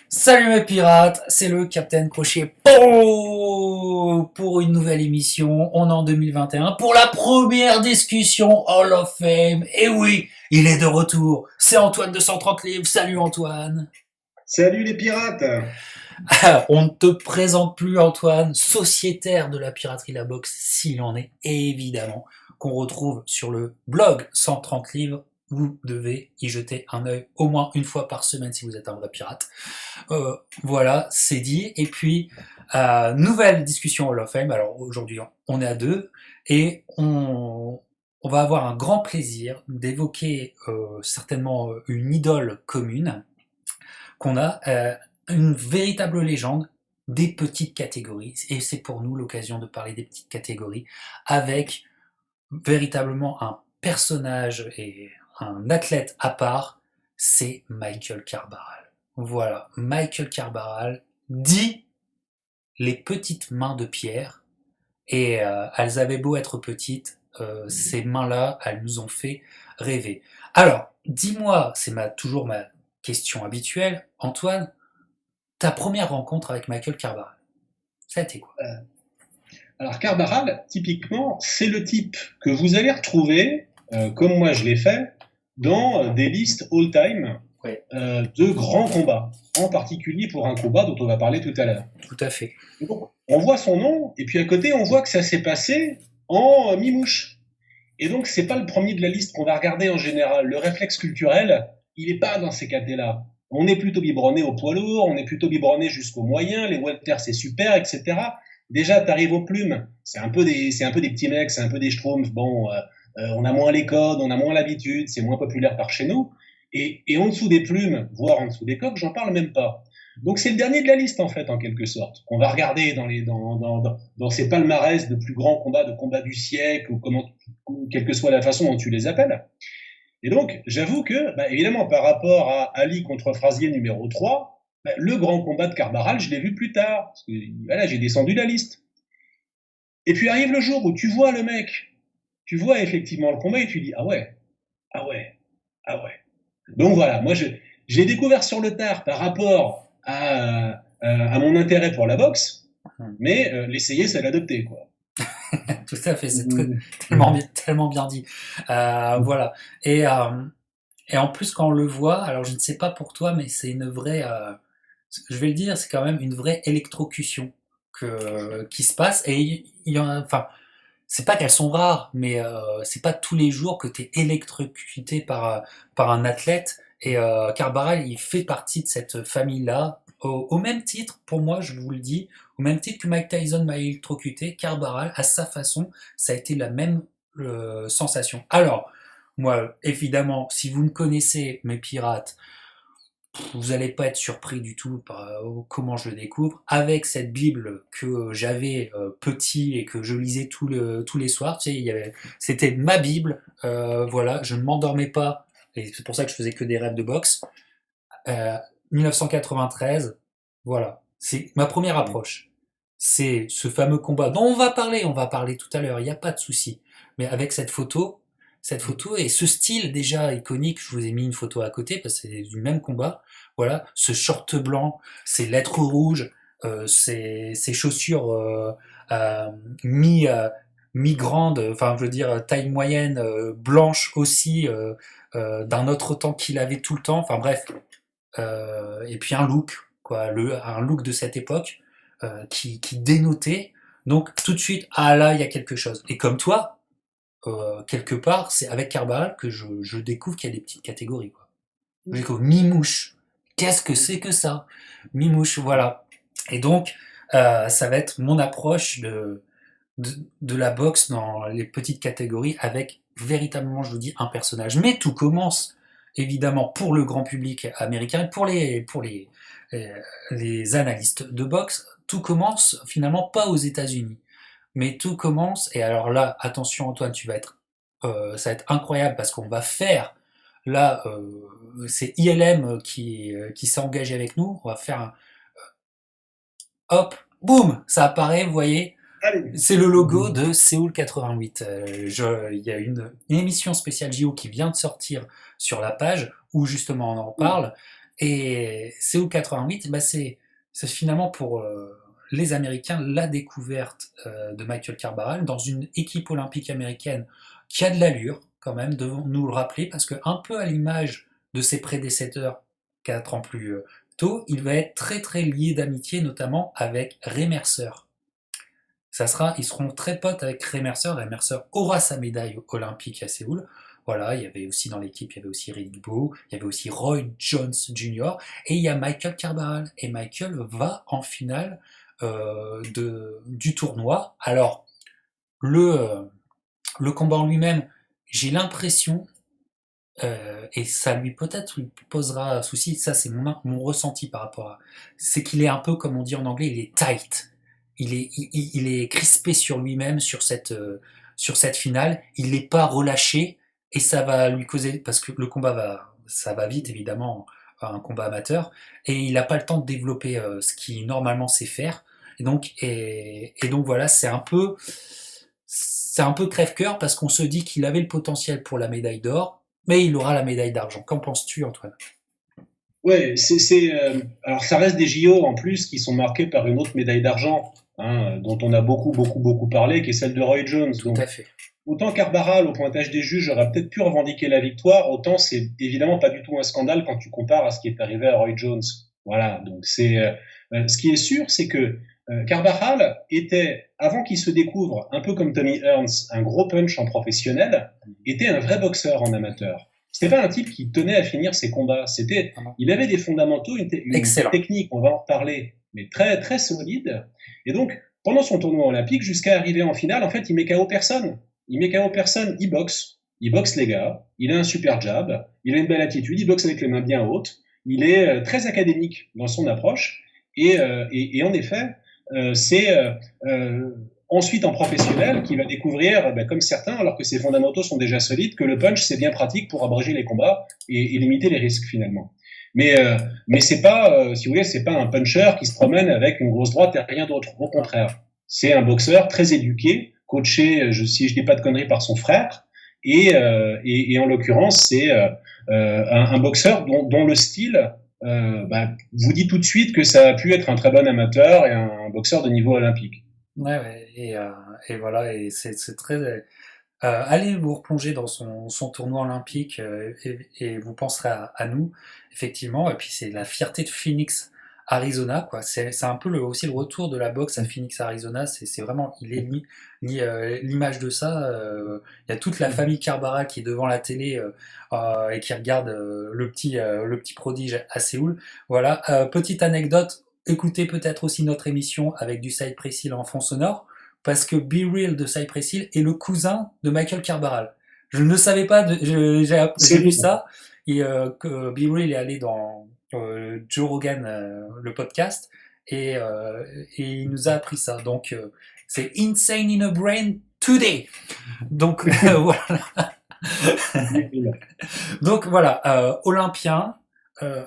Salut mes pirates, c'est le Capitaine Crochet pour une nouvelle émission. On est en 2021 pour la première discussion Hall of Fame. Et oui, il est de retour. C'est Antoine de 130 livres. Salut Antoine. Salut les pirates! On ne te présente plus Antoine, sociétaire de la piraterie La Boxe, s'il en est, évidemment, qu'on retrouve sur le blog 130 livres. Vous devez y jeter un œil au moins une fois par semaine si vous êtes un vrai pirate. Voilà, c'est dit. Et puis, nouvelle discussion Hall of Fame. Alors aujourd'hui, on est à deux et on va avoir un grand plaisir d'évoquer certainement une idole commune qu'on a, une véritable légende des petites catégories. Et c'est pour nous l'occasion de parler des petites catégories avec véritablement un personnage et un athlète à part, c'est Michael Carbaral. Voilà, Michael Carbaral dit les petites mains de pierre, et elles avaient beau être petites, ces mains-là, elles nous ont fait rêver. Alors, dis-moi, toujours ma question habituelle, Antoine, ta première rencontre avec Michael Carbaral, ça a été quoi? Alors Carbaral, typiquement, c'est le type que vous allez retrouver, comme moi je l'ai fait, dans des listes all-time Ouais, de grands combats, en particulier pour un combat dont on va parler tout à l'heure. tout à fait. Donc, on voit son nom, et puis à côté, on voit que ça s'est passé en mimouche. Et donc, c'est pas le premier de la liste qu'on va regarder en général. Le réflexe culturel, il est pas dans ces catés-là. On est plutôt biberonné au poids lourd, on est plutôt biberonné jusqu'au moyen, les welters c'est super, etc. Déjà, t'arrives aux plumes, c'est un peu des petits mecs, c'est un peu des schtroumpfs. Bon, on a moins les codes, on a moins l'habitude, c'est moins populaire par chez nous. Et en dessous des plumes, voire en dessous des coques, j'en parle même pas. Donc c'est le dernier de la liste en fait, en quelque sorte, qu'on va regarder dans ces palmarès de plus grands combats, de combats du siècle, ou quelle que soit la façon dont tu les appelles. Et donc, j'avoue que, évidemment, par rapport à Ali contre Frazier numéro 3, le grand combat de Carbaral, je l'ai vu plus tard. Parce que, voilà, j'ai descendu la liste. Et puis arrive le jour où tu vois le mec, tu vois effectivement le combat et tu dis, ah ouais, ah ouais, ah ouais. Donc voilà, j'ai découvert sur le tard par rapport à mon intérêt pour la boxe, mais l'essayer, c'est l'adopter, quoi. Tout à fait, c'est tellement bien dit. Voilà. Et, euh, et en plus, quand on le voit, alors je ne sais pas pour toi, mais c'est une vraie, je vais le dire, c'est quand même une vraie électrocution qui se passe. Et il y en a, enfin, c'est pas qu'elles sont rares, mais c'est pas tous les jours que tu es électrocuté par un athlète. Et Carbaral, il fait partie de cette famille-là. Au même titre, pour moi, je vous le dis, au même titre que Mike Tyson m'a électrocuté, Carbaral, à sa façon, ça a été la même sensation. Alors, moi, évidemment, si vous me connaissez, mes pirates, vous n'allez pas être surpris du tout par comment je le découvre. Avec cette Bible que j'avais petit et que je lisais tous les soirs, tu sais, c'était ma Bible. Voilà, je ne m'endormais pas et c'est pour ça que je faisais que des rêves de boxe. 1993, voilà, c'est ma première approche. C'est ce fameux combat dont on va parler tout à l'heure, il n'y a pas de souci. Mais avec cette photo et ce style déjà iconique, je vous ai mis une photo à côté parce que c'est du même combat. Voilà, ce short blanc, ces lettres rouges, ces chaussures euh, mi mi grande, enfin je veux dire taille moyenne, blanche aussi, d'un autre temps qu'il avait tout le temps. Enfin bref, et puis un look, quoi, un look de cette époque qui dénotait. Donc tout de suite, ah là, il y a quelque chose. Et comme toi, quelque part, c'est avec Carbal que je découvre qu'il y a des petites catégories. Quoi. Je découvre Mimouche. Qu'est-ce que c'est que ça? Mimouche, voilà. Et donc, ça va être mon approche de la boxe dans les petites catégories avec véritablement, je vous dis, un personnage. Mais tout commence évidemment pour le grand public américain, les analystes de boxe, tout commence finalement pas aux États-Unis, mais tout commence, et alors là, attention Antoine, ça va être incroyable parce qu'on va faire, là, c'est ILM qui s'est engagé avec nous, on va faire un hop, boum, ça apparaît, vous voyez, Allez. c'est le logo de Séoul 88. Il y a une émission spéciale JO qui vient de sortir sur la page où justement on en parle. Et Séoul 88, bah c'est finalement pour les Américains la découverte de Michael Carbaral dans une équipe olympique américaine qui a de l'allure, quand même, devons nous le rappeler, parce que un peu à l'image de ses prédécesseurs 4 ans plus tôt, il va être très très lié d'amitié, notamment avec Ray Mercer. Ils seront très potes avec Ray Mercer. Ray Mercer aura sa médaille olympique à Séoul. Voilà, il y avait aussi dans l'équipe, il y avait aussi Rick Bowe, il y avait aussi Roy Jones Jr. et il y a Michael Carbaral. Et Michael va en finale du tournoi. Alors, le, le combat en lui-même, j'ai l'impression, et ça lui peut-être lui posera souci, ça c'est mon ressenti par rapport à... C'est qu'il est un peu, comme on dit en anglais, il est tight. Il est crispé sur lui-même, sur cette finale. Il n'est pas relâché et ça va lui causer, parce que ça va vite évidemment, un combat amateur, et il n'a pas le temps de développer ce qu'il normalement sait faire. Et donc voilà, c'est un peu crève-cœur parce qu'on se dit qu'il avait le potentiel pour la médaille d'or, mais il aura la médaille d'argent. Qu'en penses-tu, Antoine? Ouais, alors ça reste des JO en plus qui sont marqués par une autre médaille d'argent, hein, dont on a beaucoup parlé, qui est celle de Roy Jones. Tout Donc à fait. autant Carbaral, au pointage des juges, aurait peut-être pu revendiquer la victoire, autant c'est évidemment pas du tout un scandale quand tu compares à ce qui est arrivé à Roy Jones. Voilà, donc ce qui est sûr, c'est que Carbaral était, avant qu'il se découvre, un peu comme Tommy Hearns, un gros punch en professionnel, était un vrai boxeur en amateur. C'était pas un type qui tenait à finir ses combats. Il avait des fondamentaux, une Excellent. technique, on va en reparler, mais très très solide. Et donc, pendant son tournoi olympique, jusqu'à arriver en finale, en fait, il met KO personne. Il met KO personne, il boxe. Il boxe les gars. Il a un super jab. Il a une belle attitude. Il boxe avec les mains bien hautes. Il est très académique dans son approche. Et en effet, c'est ensuite en professionnel qui va découvrir, comme certains, alors que ses fondamentaux sont déjà solides, que le punch c'est bien pratique pour abréger les combats et limiter les risques finalement. Mais c'est pas, si vous voulez, c'est pas un puncher qui se promène avec une grosse droite et rien d'autre. Au contraire, c'est un boxeur très éduqué, coaché, si je dis pas de conneries, par son frère. Et en l'occurrence, c'est un boxeur dont le style vous dit tout de suite que ça a pu être un très bon amateur et un boxeur de niveau olympique. Ouais, et voilà, et c'est très. Allez vous replonger dans son tournoi olympique et vous penserez à nous, effectivement. Et puis c'est la fierté de Phoenix, Arizona, quoi. C'est un peu aussi le retour de la boxe à Phoenix, Arizona. C'est vraiment, il est l'image de ça. Il y a toute la famille Carbaral qui est devant la télé et qui regarde le petit prodige à Séoul. Voilà. Petite anecdote. Écoutez peut-être aussi notre émission avec du side précis en fond sonore, parce que Be Real de Cypress Hill est le cousin de Michael Carbaral. Je ne savais pas, j'ai vu ça, et que Be Real est allé dans Joe Rogan, le podcast, et il nous a appris ça. Donc, c'est Insane in a Brain Today. Donc, voilà. Donc, voilà, Olympien, euh,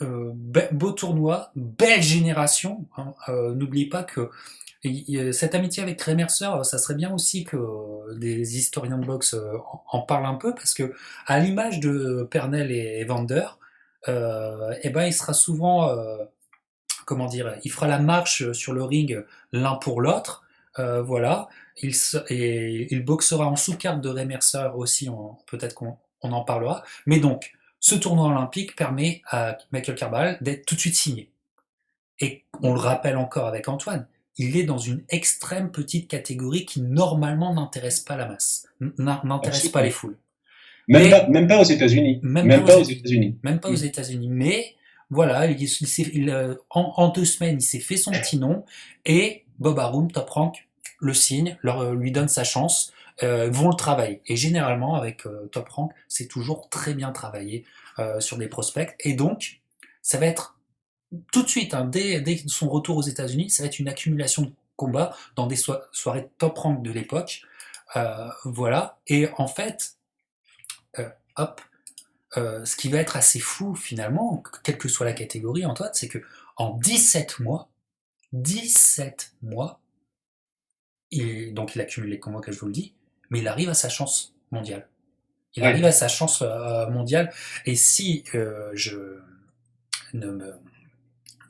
euh, beau tournoi, belle génération, hein. N'oubliez pas que cette amitié avec Ray Mercer, ça serait bien aussi que des historiens de boxe en parlent un peu, parce que à l'image de Pernell et Evander, eh ben il sera souvent, comment dire, il fera la marche sur le ring l'un pour l'autre, voilà. Et il boxera en sous-carte de Ray Mercer aussi, peut-être qu'on en parlera. Mais donc, ce tournoi olympique permet à Michael Carbaral d'être tout de suite signé. Et on le rappelle encore avec Antoine, il est dans une extrême petite catégorie qui normalement n'intéresse pas la masse, n'intéresse pas les foules. Même pas aux États-Unis. Même pas aux États-Unis. Même pas aux États-Unis. Mais voilà, en 2 semaines, il s'est fait son petit nom, et Bob Arum, Top Rank, le signe, lui donne sa chance, vont le travailler. Et généralement, avec Top Rank, c'est toujours très bien travaillé sur des prospects. Et donc, ça va être tout de suite, hein, dès son retour aux États-Unis, ça va être une accumulation de combats dans des soirées Top Rank de l'époque. Voilà. Et en fait, hop, ce qui va être assez fou finalement, quelle que soit la catégorie, Antoine, c'est que en 17 mois, donc il accumule les combats que je vous le dis, mais il arrive à sa chance mondiale. Il Ouais. arrive à sa chance mondiale. Et si je ne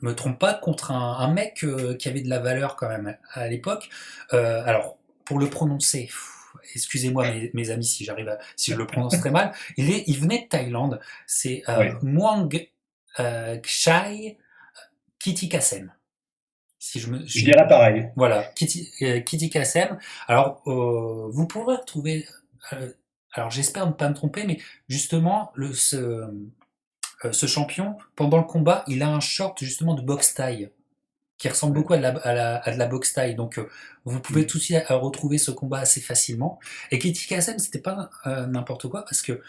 me trompe pas, contre un mec qui avait de la valeur quand même à l'époque, alors pour le prononcer, excusez-moi mes amis si je le prononce très mal, il venait de Thaïlande, c'est Ouais. Muang Kchai Kittikacheng. Si Je dirais pareil. voilà, Kitty Kassem. Alors, vous pourrez retrouver. euh, alors, j'espère ne pas me tromper, mais justement, ce champion, pendant le combat, il a un short justement de boxe taille qui ressemble Ouais. beaucoup à de la boxe taille. Donc, vous pouvez tout de suite retrouver ce combat assez facilement. Et Kitty Kassem, c'était pas n'importe quoi parce que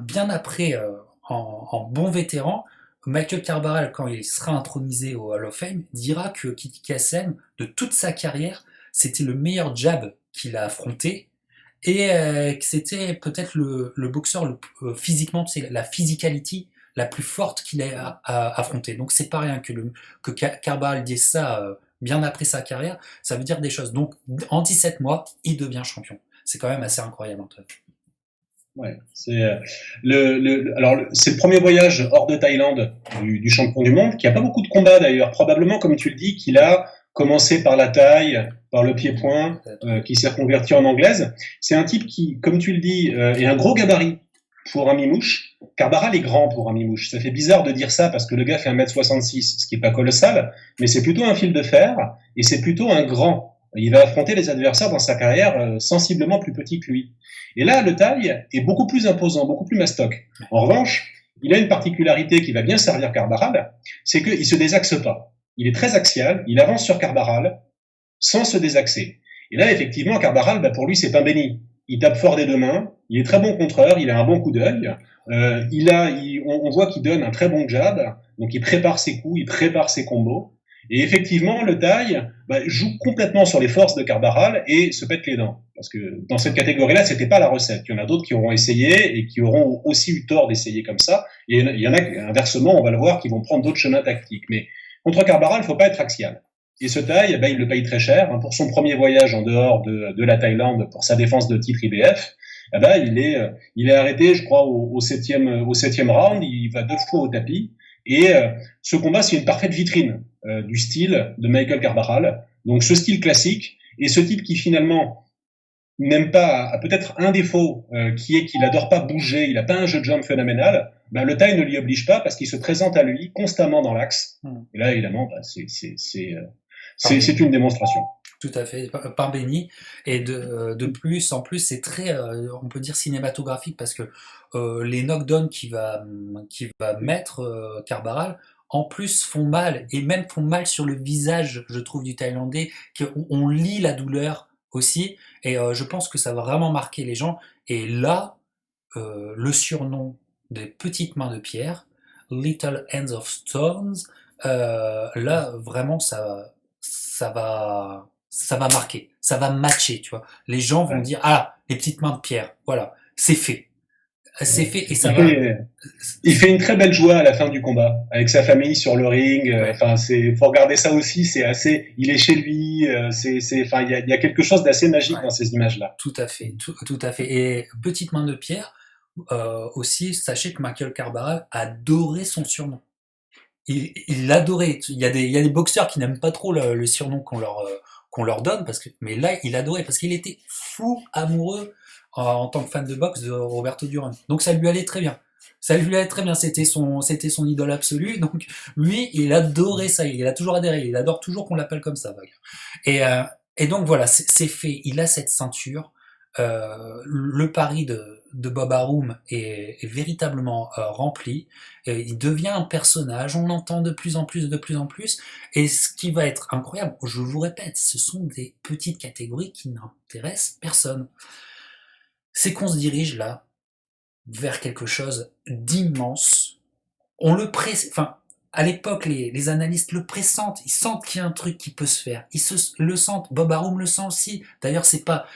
bien après, en bon vétéran, Michael Carbaral, quand il sera intronisé au Hall of Fame, dira que Kitty Kassem, de toute sa carrière, c'était le meilleur jab qu'il a affronté et que c'était peut-être le boxeur physiquement, c'est la physicality la plus forte qu'il ait affronté. Donc c'est pas rien que Carbaral dise ça bien après sa carrière, ça veut dire des choses. Donc en 17 mois, il devient champion. C'est quand même assez incroyable, Antoine. Ouais, c'est le premier voyage hors de Thaïlande du champion du monde, qui a pas beaucoup de combats d'ailleurs. Probablement, comme tu le dis, qu'il a commencé par la taille, par le pied-point, qui s'est reconverti en anglaise. C'est un type qui, comme tu le dis, est un gros gabarit pour un mimouche. Carbaral est grand pour un mimouche. Ça fait bizarre de dire ça parce que le gars fait 1m66, ce qui est pas colossal, mais c'est plutôt un fil de fer et c'est plutôt un grand. Il va affronter les adversaires dans sa carrière sensiblement plus petits que lui. Et là, le taille est beaucoup plus imposant, beaucoup plus mastoc. En revanche, il a une particularité qui va bien servir Carbaral, c'est qu'il se désaxe pas. Il est très axial, il avance sur Carbaral sans se désaxer. Et là, effectivement, Carbaral, pour lui, c'est pain béni. Il tape fort des deux mains, il est très bon contreur, il a un bon coup d'œil, on voit qu'il donne un très bon jab, donc il prépare ses coups, il prépare ses combos. Et effectivement, le taille joue complètement sur les forces de Carbaral et se pète les dents. Parce que dans cette catégorie-là, c'était pas la recette. Il y en a d'autres qui auront essayé et qui auront aussi eu tort d'essayer comme ça. Et il y en a, inversement, on va le voir, qui vont prendre d'autres chemins tactiques. Mais contre Carbaral, il faut pas être axial. Et ce taille, il le paye très cher. Pour son premier voyage en dehors de la Thaïlande, pour sa défense de titre IBF, il est arrêté, je crois, au septième round. Il va 2 fois au tapis. Et ce combat, c'est une parfaite vitrine du style de Michael Carbaral. Donc ce style classique et ce type qui finalement n'aime pas, a peut-être un défaut qui est qu'il adore pas bouger, il a pas un jeu de jambes phénoménal. Le taille ne l'y oblige pas parce qu'il se présente à lui constamment dans l'axe. Et là, évidemment, c'est une démonstration. Tout à fait, par béni. Et de plus, en plus, c'est très, on peut dire cinématographique parce que les knockdowns qu'il va mettre Carbaral, en plus font mal et même font mal sur le visage, je trouve, du Thaïlandais, qu'on lit la douleur aussi. Et je pense que ça va vraiment marquer les gens. Et là, le surnom des petites mains de pierre, Little Hands of Stones, là vraiment ça va marquer, ça va matcher, tu vois. Les gens vont Ouais. dire ah les petites mains de pierre, voilà, c'est fait et ça Il va. fait, il fait une très belle joie à la fin du combat avec sa famille sur le ring. Ouais, Enfin, faut regarder ça aussi. C'est assez. Il est chez lui. Enfin, il y a quelque chose d'assez magique ouais, dans ces images-là. tout à fait, tout à fait. Et petite main de pierre aussi, sachez que Michael Carbaral adorait son surnom. Il l'adorait. Il y a des boxeurs qui n'aiment pas trop le surnom qu'on leur donne, mais là, il adorait, parce qu'il était fou amoureux en tant que fan de boxe de Roberto Duran. Donc ça lui allait très bien. Ça lui allait très bien, c'était son idole absolue. Donc lui, il adorait ça, il a toujours adhéré, il adore toujours qu'on l'appelle comme ça, Wagner. Et, euh, et donc voilà, c'est fait, il a cette ceinture. Le pari de Bob Arum est véritablement rempli. Il devient un personnage, on l'entend de plus en plus, de plus en plus. Et ce qui va être incroyable, je vous répète, ce sont des petites catégories qui n'intéressent personne. C'est qu'on se dirige là vers quelque chose d'immense. On le enfin, à l'époque, les analystes le pressentent, ils sentent qu'il y a un truc qui peut se faire. Le sentent, Bob Arum le sent aussi. D'ailleurs, c'est pas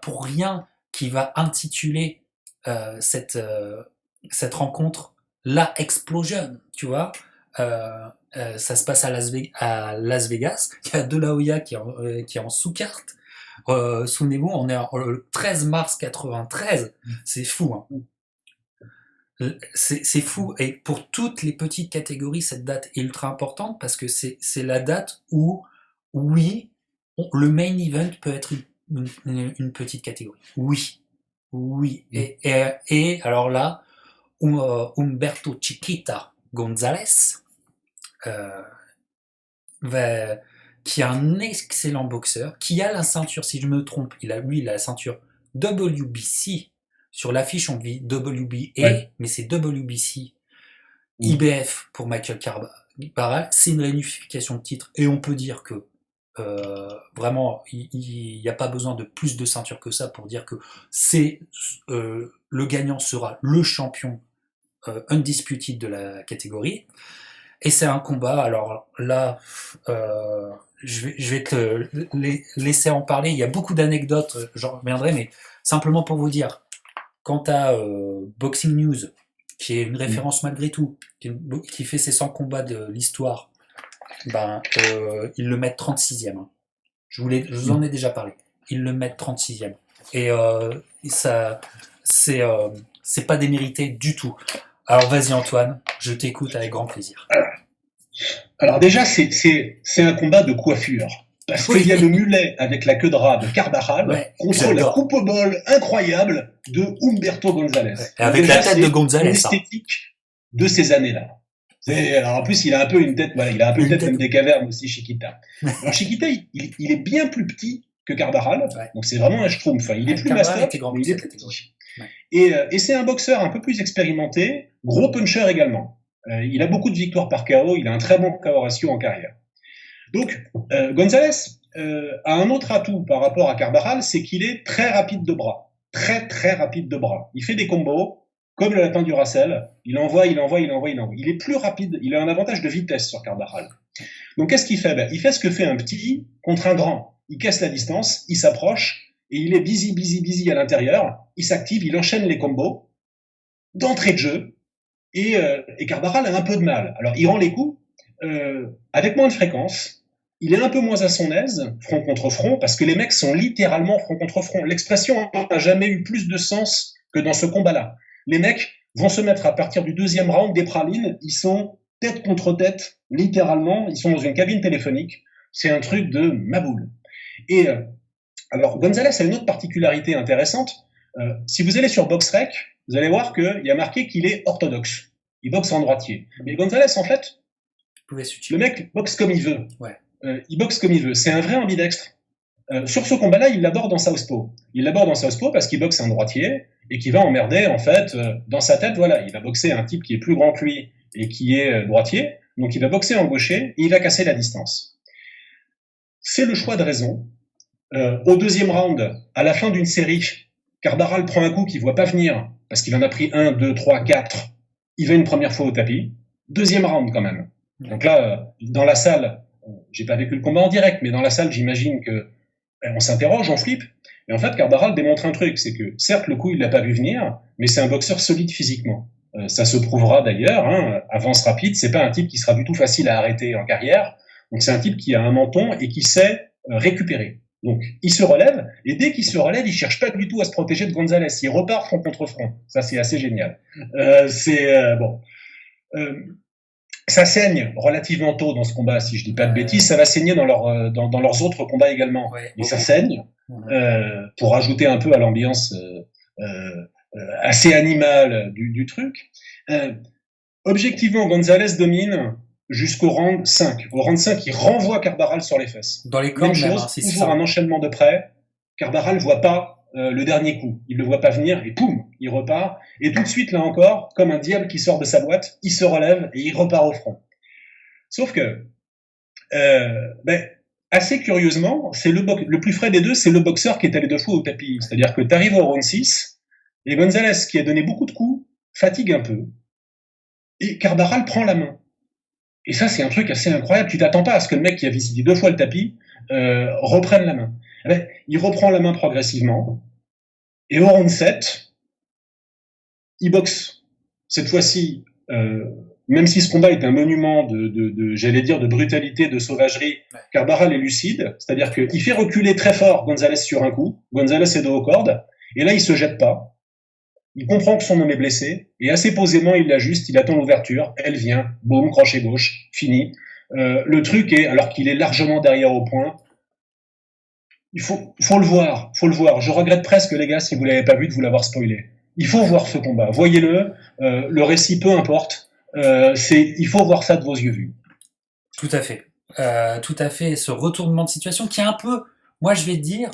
pour rien qu'il va intituler euh, cette, euh, cette rencontre La Explosion, tu vois. Ça se passe à Las Vegas. Il y a De La Hoya qui est en sous-carte. Souvenez-vous, on est le 13 mars 93. C'est fou, hein. C'est fou. Et pour toutes les petites catégories, cette date est ultra importante parce que c'est la date où, oui, le main event peut être une petite catégorie. Oui. Oui. Et alors là, Humberto Chiquita González, euh, qui est un excellent boxeur, qui a la ceinture, si je me trompe, il a la ceinture WBC. Sur l'affiche, on dit WBA, ouais. Mais c'est WBC. IBF pour Michael Carbaral. C'est une réunification de titre. Et on peut dire que vraiment, il n'y a pas besoin de plus de ceintures que ça pour dire que le gagnant sera le champion undisputed de la catégorie. Et c'est un combat, alors là, je vais te laisser en parler. Il y a beaucoup d'anecdotes, j'en reviendrai, mais simplement pour vous dire, quant à Boxing News, qui est une référence malgré tout, qui fait ses 100 combats de l'histoire, ils le mettent 36e. Hein. Je vous en ai déjà parlé. Ils le mettent 36e. Et ça, c'est pas démérité du tout. Alors vas-y Antoine, je t'écoute avec grand plaisir. Alors déjà, c'est un combat de coiffure. Parce qu'il y a le mulet avec la queue de rat de Carvajal contre la coupe au bol incroyable de Humberto González. Avec déjà, la tête de González. L'esthétique de ces années-là. Alors en plus, il a un peu une tête, voilà, il a un peu une tête comme des cavernes aussi, Chiquita. Alors Chiquita, il est bien plus petit que Carvajal, donc c'est vraiment un schtroumpf. Enfin, il est plus mastoc, mais il est plus petit. Et c'est un boxeur un peu plus expérimenté, gros puncher également. Il a beaucoup de victoires par KO, il a un très bon KO ratio en carrière. Donc, González a un autre atout par rapport à Carvajal, c'est qu'il est très rapide de bras. Très, très rapide de bras. Il fait des combos, comme le lapin du Racel. Il envoie. Il est plus rapide. Il a un avantage de vitesse sur Carvajal. Donc, qu'est-ce qu'il fait ? Il fait ce que fait un petit contre un grand. Il casse la distance, il s'approche, et il est busy à l'intérieur. Il s'active, il enchaîne les combos d'entrée de jeu. Et Carvajal a un peu de mal. Alors, il rend les coups avec moins de fréquence. Il est un peu moins à son aise, front contre front, parce que les mecs sont littéralement front contre front. L'expression n'a jamais eu plus de sens que dans ce combat-là. Les mecs vont se mettre à partir du deuxième round des pralines, ils sont tête contre tête, littéralement, ils sont dans une cabine téléphonique. C'est un truc de maboule. Et alors, González a une autre particularité intéressante. Si vous allez sur BoxRec, vous allez voir qu'il y a marqué qu'il est orthodoxe. Il boxe en droitier. Mais González, en fait, le mec boxe comme il veut. Ouais. Il boxe comme il veut. C'est un vrai ambidextre. Sur ce combat-là, il l'aborde en southpaw. Il l'aborde en southpaw parce qu'il boxe un droitier et qu'il va emmerder, en fait, dans sa tête, voilà, il va boxer un type qui est plus grand que lui et qui est droitier. Donc il va boxer en gaucher et il va casser la distance. C'est le choix de raison. Au deuxième round, à la fin d'une série, Carvajal prend un coup qu'il voit pas venir parce qu'il en a pris 1, 2, 3, 4. Il va une première fois au tapis. Deuxième round quand même. Donc là, dans la salle, j'ai pas vécu le combat en direct, mais dans la salle, j'imagine que on s'interroge, on flippe. Et en fait, Carvajal démontre un truc, c'est que certes, le coup, il l'a pas vu venir, mais c'est un boxeur solide physiquement. Ça se prouvera d'ailleurs. Avance rapide, c'est pas un type qui sera du tout facile à arrêter en carrière. Donc c'est un type qui a un menton et qui sait récupérer. Donc il se relève, et dès qu'il se relève, il cherche pas du tout à se protéger de González. Il repart front contre front. Ça, c'est assez génial. Bon. Ça saigne relativement tôt dans ce combat, si je dis pas de bêtises. Ça va saigner dans leurs autres combats également. Mais ça saigne pour rajouter un peu à l'ambiance assez animale du truc. Objectivement, González domine jusqu'au round 5. Au round 5, il renvoie Carvajal sur les fesses. Dans les cordes, même chose, toujours un enchaînement de près. Carvajal voit pas le dernier coup. Il le voit pas venir et poum, il repart. Et tout de suite, là encore, comme un diable qui sort de sa boîte, il se relève et il repart au front. Sauf que, assez curieusement, c'est le plus frais des deux, c'est le boxeur qui est allé 2 fois au tapis. C'est-à-dire que tu arrives au round 6, et González, qui a donné beaucoup de coups, fatigue un peu. Et Carvajal prend la main. Et ça, c'est un truc assez incroyable. Tu t'attends pas à ce que le mec qui a visité 2 fois le tapis reprenne la main. Il reprend la main progressivement. Et au round 7, il boxe cette fois-ci même si ce combat est un monument j'allais dire, de brutalité, de sauvagerie, Carbaral est lucide, c'est-à-dire qu'il fait reculer très fort Gonzalez sur un coup, Gonzalez est de haut corde, et là il se jette pas, il comprend que son homme est blessé, et assez posément il l'ajuste, il attend l'ouverture, elle vient, boum, crochet gauche, fini. Le truc est, alors qu'il est largement derrière au point, il faut le voir, Je regrette presque, les gars, si vous l'avez pas vu, de vous l'avoir spoilé. Il faut voir ce combat, voyez-le, le récit peu importe, il faut voir ça de vos yeux vus. Tout à fait. Tout à fait, ce retournement de situation qui est un peu, moi je vais te dire,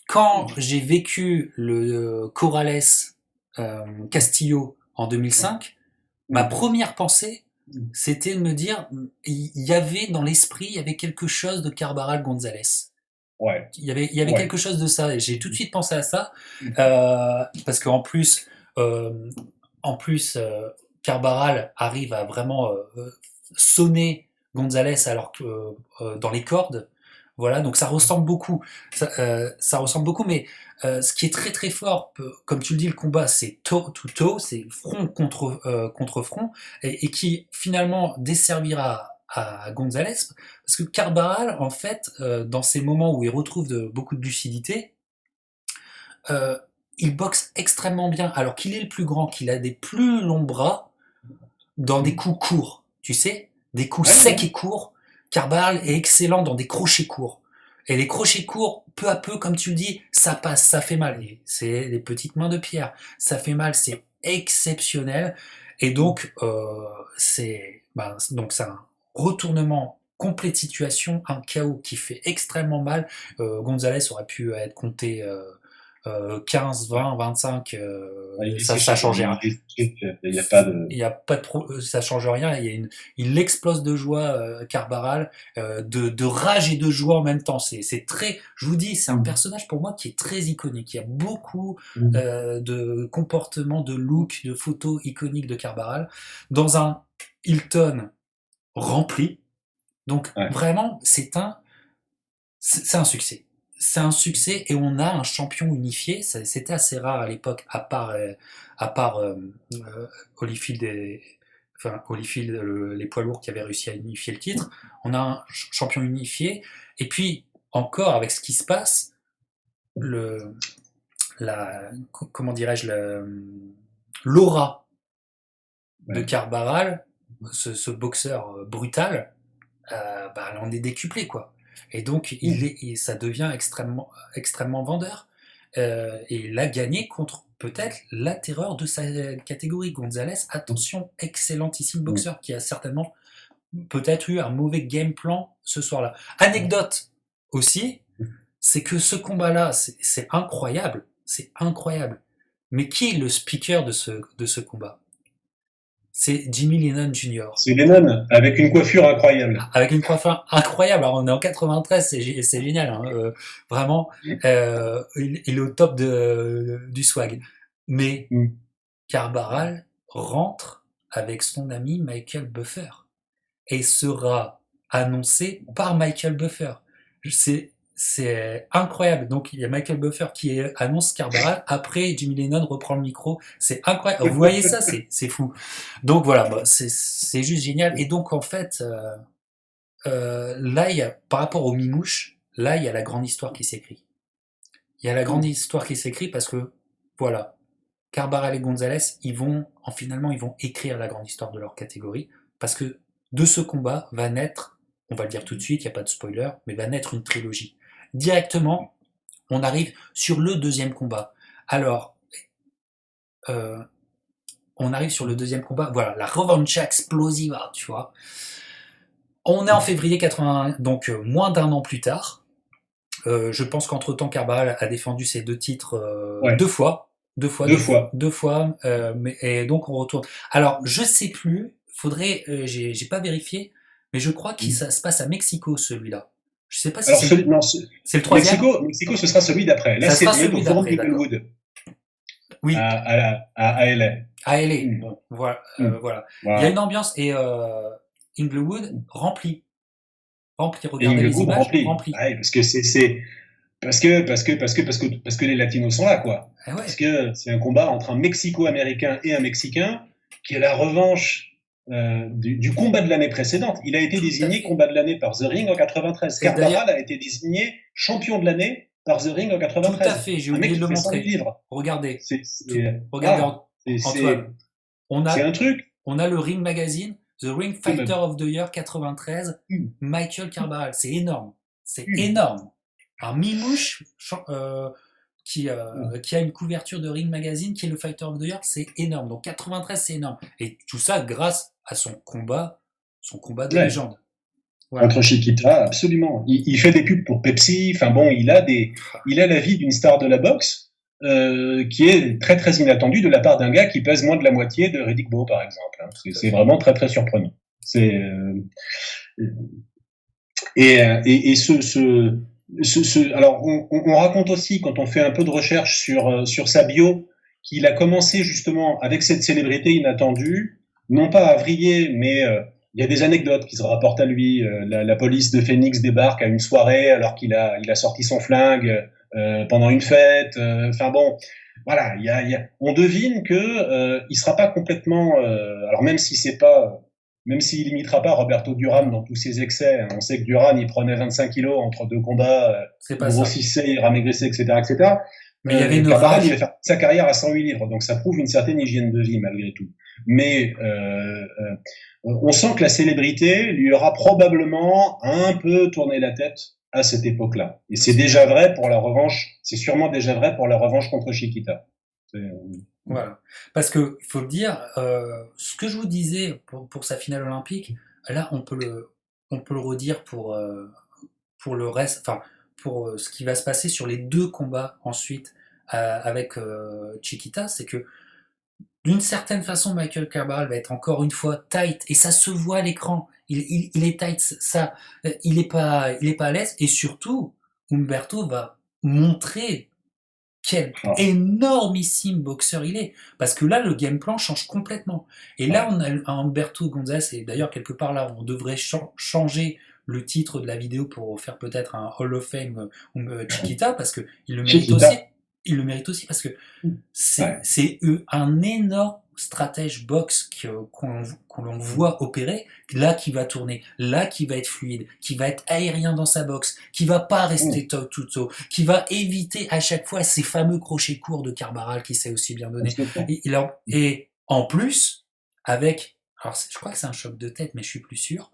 quand j'ai vécu le Corrales Castillo en 2005, ma première pensée, c'était de me dire, il y avait dans l'esprit, il y avait quelque chose de Carbaral Gonzalez. Ouais. Il y avait quelque chose de ça, et j'ai tout de suite pensé à ça, parce qu'en plus, Carbaral arrive à vraiment sonner Gonzalez alors que dans les cordes. Voilà, donc ça ressemble beaucoup. Ça ressemble beaucoup, mais ce qui est très très fort, comme tu le dis, le combat, c'est toe to toe, c'est front contre front, et qui finalement desservira à Gonzalez, parce que Carbaral, en fait, dans ces moments où il retrouve beaucoup de lucidité, il boxe extrêmement bien, alors qu'il est le plus grand, qu'il a des plus longs bras, dans des coups courts, tu sais, des coups secs et courts. Carbaral est excellent dans des crochets courts. Et les crochets courts, peu à peu, comme tu le dis, ça passe, ça fait mal. Et c'est les petites mains de pierre. Ça fait mal, c'est exceptionnel. Et donc, c'est un retournement complet de situation, un chaos qui fait extrêmement mal. Gonzalez aurait pu être compté 15, 20, 25, ça change rien. Il y a pas de ça change rien. Il explose de joie, Carbaral, de rage et de joie en même temps. C'est très, je vous dis, c'est un personnage pour moi qui est très iconique. Il y a beaucoup de comportements, de look, de photos iconiques de Carbaral dans un Hilton rempli. Donc vraiment, c'est un succès. C'est un succès et on a un champion unifié. C'était assez rare à l'époque, à part Holyfield les poids lourds qui avaient réussi à unifier le titre. On a un champion unifié. Et puis encore avec ce qui se passe, comment dirais-je, l'aura de Carbaral, ce boxeur brutal, on est décuplé quoi. Et donc, ça devient extrêmement vendeur. Et il a gagné contre peut-être la terreur de sa catégorie. Gonzalez, attention, excellentissime boxeur qui a certainement peut-être eu un mauvais game plan ce soir-là. Anecdote aussi, c'est que ce combat-là, c'est incroyable. C'est incroyable. Mais qui est le speaker de ce combat ? C'est Jimmy Lennon Jr. C'est Lennon, avec une coiffure incroyable. Avec une coiffure incroyable. Alors, on est en 93, c'est génial. Hein. Vraiment, il est au top du swag. Mais Carbaral rentre avec son ami Michael Buffer et sera annoncé par Michael Buffer. C'est incroyable. Donc il y a Michael Buffer qui annonce Carbaral. Après, Jimmy Lennon reprend le micro. C'est incroyable. Vous voyez ça, c'est fou. Donc voilà, c'est juste génial. Et donc en fait, là, par rapport au Mimouche, là, il y a la grande histoire qui s'écrit. Il y a la grande histoire qui s'écrit parce que voilà, Carbaral et Gonzalez, finalement, ils vont écrire la grande histoire de leur catégorie parce que de ce combat va naître, on va le dire tout de suite, il n'y a pas de spoiler, mais va naître une trilogie. Directement, on arrive sur le deuxième combat. Alors, on arrive sur le deuxième combat, voilà, la revanche explosive, tu vois. On est en février 80, donc moins d'un an plus tard. Je pense qu'entre-temps, Carbaral a défendu ses deux titres deux fois. Et donc on retourne. Alors, je sais plus, j'ai pas vérifié, mais je crois que ça se passe à Mexico, celui-là. Je sais pas si c'est le troisième. Mexico, ce sera celui d'après. Là, c'est celui d'après, Inglewood. Oui. À LA. À LA. Bon, voilà. Il y a une ambiance et Inglewood rempli. Regardez les images, rempli. Ouais, parce que les Latinos sont là, quoi. Ah ouais. Parce que c'est un combat entre un Mexico-américain et un Mexicain. qui est la revanche du combat de l'année précédente. Il a été désigné combat de l'année par The Ring en 93. Carbaral a été désigné champion de l'année par The Ring en 93. Tout à fait, j'ai oublié de le montrer. Regardez. Regardez, Antoine. C'est un truc. On a le Ring Magazine, The Ring Fighter of the Year 93, Michael Carbaral. C'est énorme. C'est énorme. Un Mimouche qui a une couverture de Ring Magazine, qui est le Fighter of the Year, c'est énorme. Donc 93, c'est énorme. Et tout ça grâce à son combat de légende. Voilà. Contre Chiquita, absolument. Il fait des pubs pour Pepsi. Enfin bon, il a la vie d'une star de la boxe qui est très très inattendue de la part d'un gars qui pèse moins de la moitié de Riddick Bowe, par exemple. C'est vraiment très très surprenant. Alors on raconte aussi, quand on fait un peu de recherche sur sa bio, qu'il a commencé justement avec cette célébrité inattendue, non pas à vriller, mais il y a des anecdotes qui se rapportent à lui. La police de Phoenix débarque à une soirée alors qu'il a sorti son flingue pendant une fête. Enfin bon, voilà, on devine que il sera pas complètement. Alors même s'il imitera pas Roberto Duran dans tous ses excès, hein, on sait que Duran il prenait 25 kilos entre deux combats, grossissait, il ramaigrissait, etc., etc. Mais il y avait une Carbaral, il va faire sa carrière à 108 livres, donc ça prouve une certaine hygiène de vie malgré tout. Mais on sent que la célébrité lui aura probablement un peu tourné la tête à cette époque-là. Et c'est déjà vrai pour la revanche. C'est sûrement déjà vrai pour la revanche contre Chiquita. Voilà. Parce que faut le dire, ce que je vous disais pour sa finale olympique, là on peut le redire pour le reste, enfin pour ce qui va se passer sur les deux combats ensuite avec Chiquita, c'est que d'une certaine façon, Michael Carbaral va être encore une fois tight, et ça se voit à l'écran. Il est tight, ça, il est pas à l'aise, et surtout, Humberto va montrer quel énormissime boxeur il est, parce que là, le game plan change complètement. Et là, on a un Humberto Gonzalez, et d'ailleurs, quelque part là, on devrait changer le titre de la vidéo pour faire peut-être un Hall of Fame Chiquita, parce que il le mérite aussi. Il le mérite aussi parce que c'est un énorme stratège boxe qu'on voit opérer, là qui va tourner, là qui va être fluide, qui va être aérien dans sa boxe, qui va pas rester tout haut, qui va éviter à chaque fois ces fameux crochets courts de Carbaral qui sait aussi bien donner. Et en plus, avec, alors je crois que c'est un choc de tête, mais je suis plus sûr,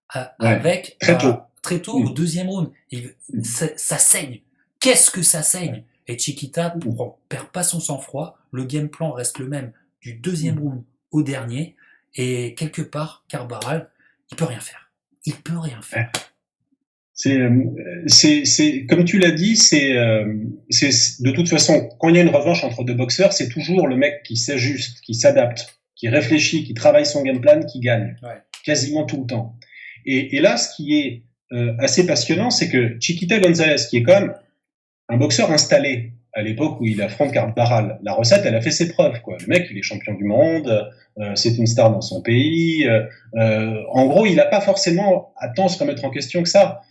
avec très tôt au deuxième round, ça saigne. Qu'est-ce que ça saigne? Et Chiquita perd pas son sang-froid, le game plan reste le même du deuxième round au dernier, et quelque part, Carbaral, il peut rien faire. Il peut rien faire. C'est comme tu l'as dit, c'est de toute façon, quand il y a une revanche entre deux boxeurs, c'est toujours le mec qui s'ajuste, qui s'adapte, qui réfléchit, qui travaille son game plan, qui gagne, quasiment tout le temps. Et là, ce qui est assez passionnant, c'est que Chiquita Gonzalez, qui est quand même un boxeur installé à l'époque où il affronte Carbaral, la recette, elle a fait ses preuves, quoi. Le mec, il est champion du monde, c'est une star dans son pays. En gros, il n'a pas forcément à tant se remettre en question que ça.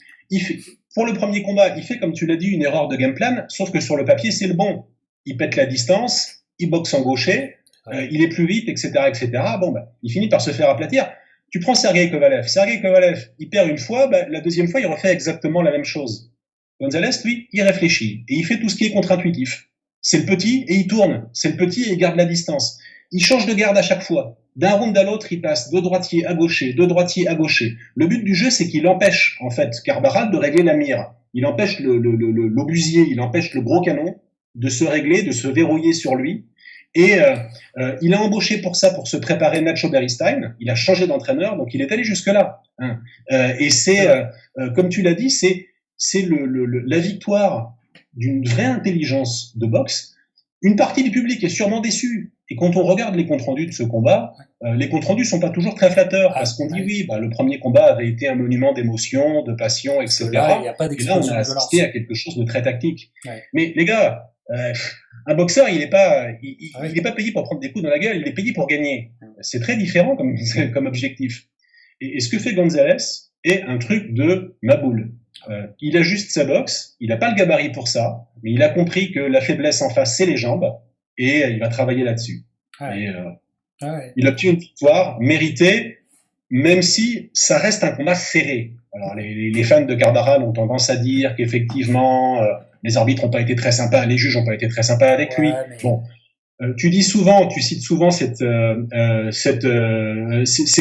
Pour le premier combat, il fait, comme tu l'as dit, une erreur de game plan, sauf que sur le papier, c'est le bon. Il pète la distance, il boxe en gaucher, il est plus vite, etc., etc. Bon, il finit par se faire aplatir. Tu prends Sergei Kovalev. Sergei Kovalev, il perd une fois, la deuxième fois, il refait exactement la même chose. Gonzalez, lui, il réfléchit et il fait tout ce qui est contre-intuitif. C'est le petit et il tourne. C'est le petit et il garde la distance. Il change de garde à chaque fois. D'un round à l'autre, il passe de droitier à gaucher, de droitier à gaucher. Le but du jeu, c'est qu'il empêche, en fait, Carbaral de régler la mire. Il empêche l'obusier, il empêche le gros canon de se régler, de se verrouiller sur lui. Et il a embauché pour ça, pour se préparer Nacho Beristain. Il a changé d'entraîneur, donc il est allé jusque-là. Et c'est, comme tu l'as dit, c'est la victoire d'une vraie intelligence de boxe. Une partie du public est sûrement déçue. Et quand on regarde les comptes rendus de ce combat, les comptes rendus sont pas toujours très flatteurs, parce qu'on dit le premier combat avait été un monument d'émotion, de passion, etc. Là, y a pas et là, on a assisté à quelque chose de très tactique. Mais les gars, un boxeur, il est pas payé pour prendre des coups dans la gueule, il est payé pour gagner. C'est très différent comme objectif. Et ce que fait Gonzalez est un truc de maboule. Il ajuste sa boxe, il n'a pas le gabarit pour ça, mais il a compris que la faiblesse en face, c'est les jambes, et il va travailler là-dessus. Ah ouais. Il obtient une victoire méritée, même si ça reste un combat serré. Alors les fans de Carbajal ont tendance à dire qu'effectivement les arbitres n'ont pas été très sympas, les juges n'ont pas été très sympas avec lui. Ouais, mais Bon, tu cites souvent ces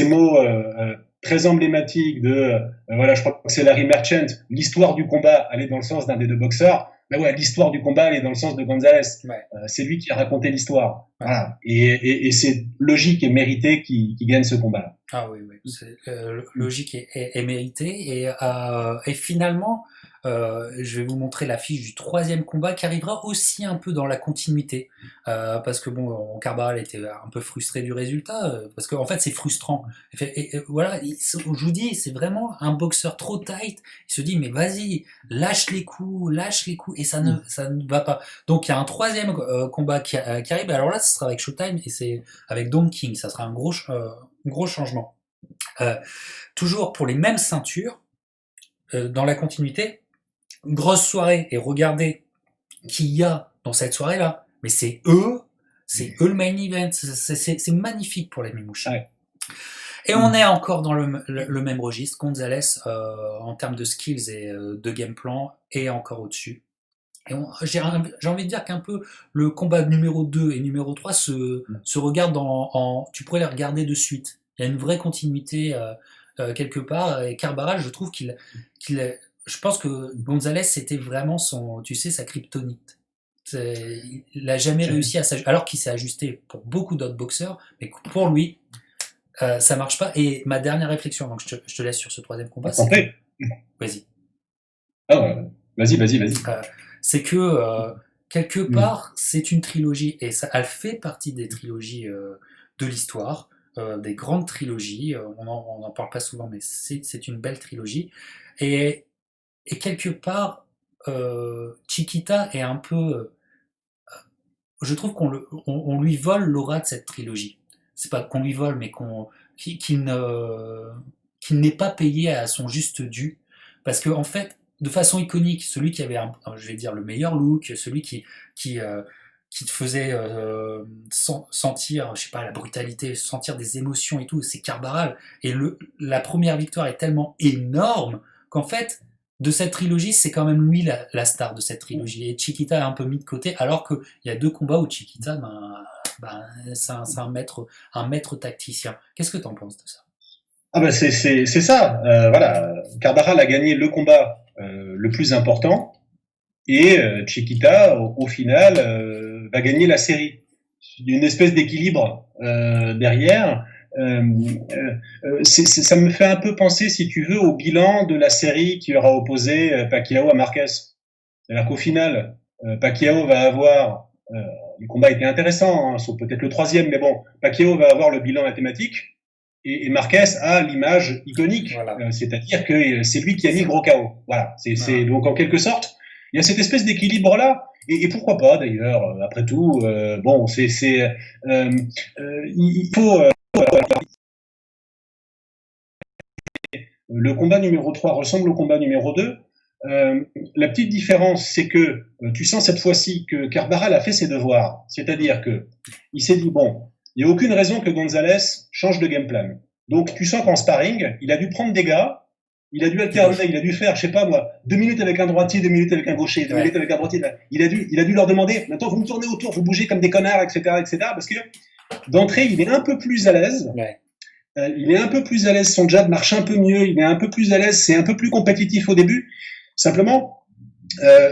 mots très emblématiques de voilà, je crois que c'est Larry Merchant, l'histoire du combat allait dans le sens d'un des deux boxeurs. Ben ouais, l'histoire du combat allait dans le sens de Gonzalez. ouais. C'est lui qui a raconté l'histoire. Ouais. Voilà. Et c'est logique et mérité qu'il gagne ce combat. Ah oui, oui, c'est logique et mérité. Et finalement, je vais vous montrer l'affiche du troisième combat qui arrivera aussi un peu dans la continuité. Parce que bon, Carbajal était un peu frustré du résultat, parce qu'en fait c'est frustrant. Et voilà, je vous dis, c'est vraiment un boxeur trop tight. Il se dit, mais vas-y, lâche les coups, et ça ne va pas. Donc il y a un troisième combat qui arrive. Alors là, ce sera avec Showtime et c'est avec Don King. Ça sera un gros changement. Euh, Toujours pour les mêmes ceintures, dans la continuité, grosse soirée, et regardez qui y a dans cette soirée-là. Mais c'est eux le main event, c'est magnifique pour les Mimouchi. Ouais. Et on est encore dans le même registre. Gonzalez, en termes de skills et de game plan, est encore au-dessus. Et j'ai envie de dire qu'un peu le combat numéro 2 et numéro 3 se regardent tu pourrais les regarder de suite. Il y a une vraie continuité quelque part. Et Carbajal, je trouve je pense que Gonzalez, c'était vraiment sa kryptonite. Il n'a jamais réussi alors qu'il s'est ajusté pour beaucoup d'autres boxeurs, mais pour lui, ça marche pas. Et ma dernière réflexion, donc je te laisse sur ce troisième combat, c'est que... Vas-y. Ah ouais. Vas-y. C'est que quelque part, c'est une trilogie, et ça, elle fait partie des trilogies de l'histoire, des grandes trilogies. On en parle pas souvent, mais c'est une belle trilogie. Et quelque part, Chiquita est un peu... je trouve on lui vole l'aura de cette trilogie. C'est pas qu'on lui vole, mais qu'il n'est pas payé à son juste dû. Parce que, en fait, de façon iconique, celui qui avait, je vais dire, le meilleur look, celui qui te faisait sentir, je sais pas, la brutalité, sentir des émotions et tout, c'est Carbajal. Et la première victoire est tellement énorme qu'en fait, de cette trilogie, c'est quand même lui la star de cette trilogie. Et Chiquita est un peu mis de côté, alors qu'il y a deux combats où Chiquita, c'est un maître tacticien. Qu'est-ce que tu en penses de ça? Ah ben c'est ça. Voilà, Carbajal a gagné le combat le plus important et Chiquita, au final, va gagner la série. Une espèce d'équilibre derrière. Ça me fait un peu penser, si tu veux, au bilan de la série qui aura opposé Pacquiao à Marquez. C'est-à-dire qu'au final, Pacquiao va avoir, le combat était intéressant, hein, sauf peut-être le troisième, mais bon, Pacquiao va avoir le bilan mathématique et Marquez a l'image iconique, voilà. C'est-à-dire que c'est lui qui a mis le gros KO. Voilà, donc en quelque sorte, il y a cette espèce d'équilibre là. Et pourquoi pas d'ailleurs, après tout, bon, il faut le combat numéro 3 ressemble au combat numéro 2. La petite différence, c'est que tu sens cette fois-ci que Carbajal a fait ses devoirs. C'est-à-dire que il s'est dit, bon, il n'y a aucune raison que Gonzalez change de game plan. Donc tu sens qu'en sparring, il a dû prendre des gars, il a dû alterner, il a dû faire, je sais pas moi, 2 minutes avec un droitier, 2 minutes avec un gaucher, 2 minutes avec un droitier. Il a dû leur demander, maintenant vous me tournez autour, vous bougez comme des connards, etc., parce que d'entrée, il est un peu plus à l'aise. Ouais. Il est un peu plus à l'aise, son jab marche un peu mieux, il est un peu plus à l'aise, c'est un peu plus compétitif au début. Simplement,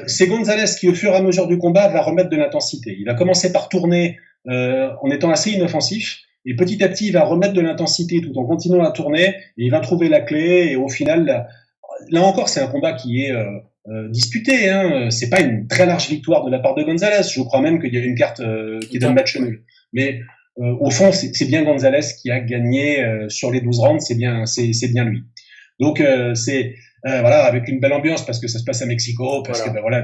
c'est Gonzalez qui, au fur et à mesure du combat, va remettre de l'intensité. Il va commencer par tourner en étant assez inoffensif, et petit à petit, il va remettre de l'intensité tout en continuant à tourner, et il va trouver la clé, et au final, là encore, c'est un combat qui est disputé. Hein. C'est pas une très large victoire de la part de Gonzalez. Je crois même qu'il y a une carte qui donne match nul. Mais au fond, c'est bien Gonzalez qui a gagné sur les 12 rounds, c'est bien lui. Donc voilà, avec une belle ambiance parce que ça se passe à Mexico, parce que voilà,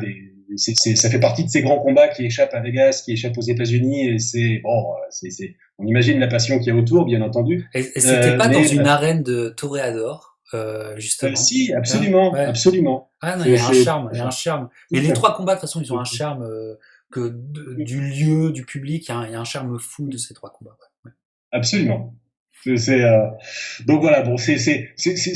ça fait partie de ces grands combats qui échappent à Vegas, qui échappent aux États-Unis, et on imagine la passion qu'il y a autour, bien entendu. Et c'était pas dans une arène de toréador, justement. Si, absolument, ouais. absolument. Ah non, il y a un charme. Et les trois combats, de toute façon, ils ont un charme du lieu, du public. Il y a un charme fou de ces trois combats. Ouais. Absolument. C'est, c'est, euh, Donc voilà, bon, c'est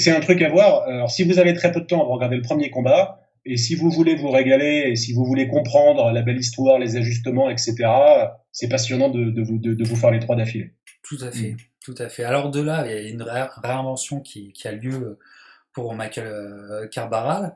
un truc à voir. Alors si vous avez très peu de temps, vous regardez le premier combat. Et si vous voulez vous régaler, et si vous voulez comprendre la belle histoire, les ajustements, etc., c'est passionnant de vous faire les trois d'affilée. Tout à fait, tout à fait. Alors de là, il y a une réinvention qui a lieu pour Michael Carbaral,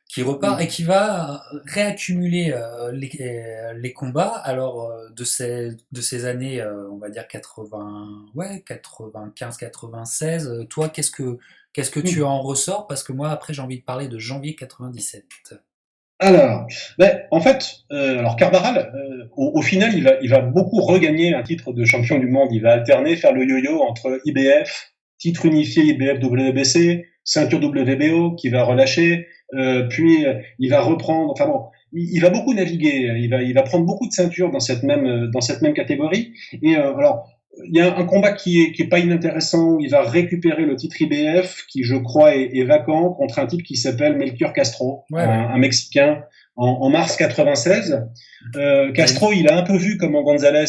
qui repart et Mm. qui va réaccumuler les combats. Alors de ces années, on va dire 80, ouais, 95, 96. Toi, qu'est-ce que tu Mm. en ressors? Parce que moi, après, j'ai envie de parler de janvier 97. Alors, en fait, alors Carbaral, au final, il va beaucoup regagner un titre de champion du monde. Il va alterner, faire le yo-yo entre IBF, titre unifié IBF WBC, ceinture WBO qui va relâcher, puis il va reprendre. Enfin bon, il va beaucoup naviguer. Il va prendre beaucoup de ceintures dans cette même catégorie. Et alors, il y a un combat qui est pas inintéressant où il va récupérer le titre IBF qui, je crois, est vacant contre un type qui s'appelle Melchior Castro, Ouais, ouais. un Mexicain en mars 96. J'avais- Castro, il a un peu vu comment Gonzalez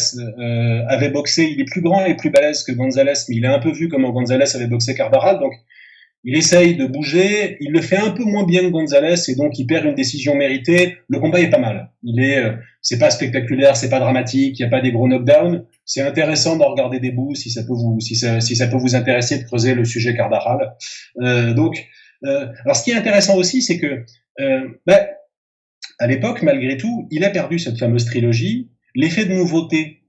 avait boxé. Il est plus grand et plus balèze que Gonzalez, mais il a un peu vu comment Gonzalez avait boxé Carbaral. Donc, il essaye de bouger. Il le fait un peu moins bien que Gonzalez et donc il perd une décision méritée. Le combat est pas mal. C'est pas spectaculaire, c'est pas dramatique. Il y a pas des gros knockdowns. C'est intéressant d'en regarder des bouts si ça peut vous intéresser de creuser le sujet Carbaral. Alors ce qui est intéressant aussi, c'est que bah, à l'époque, malgré tout, il a perdu cette fameuse trilogie. L'effet de nouveauté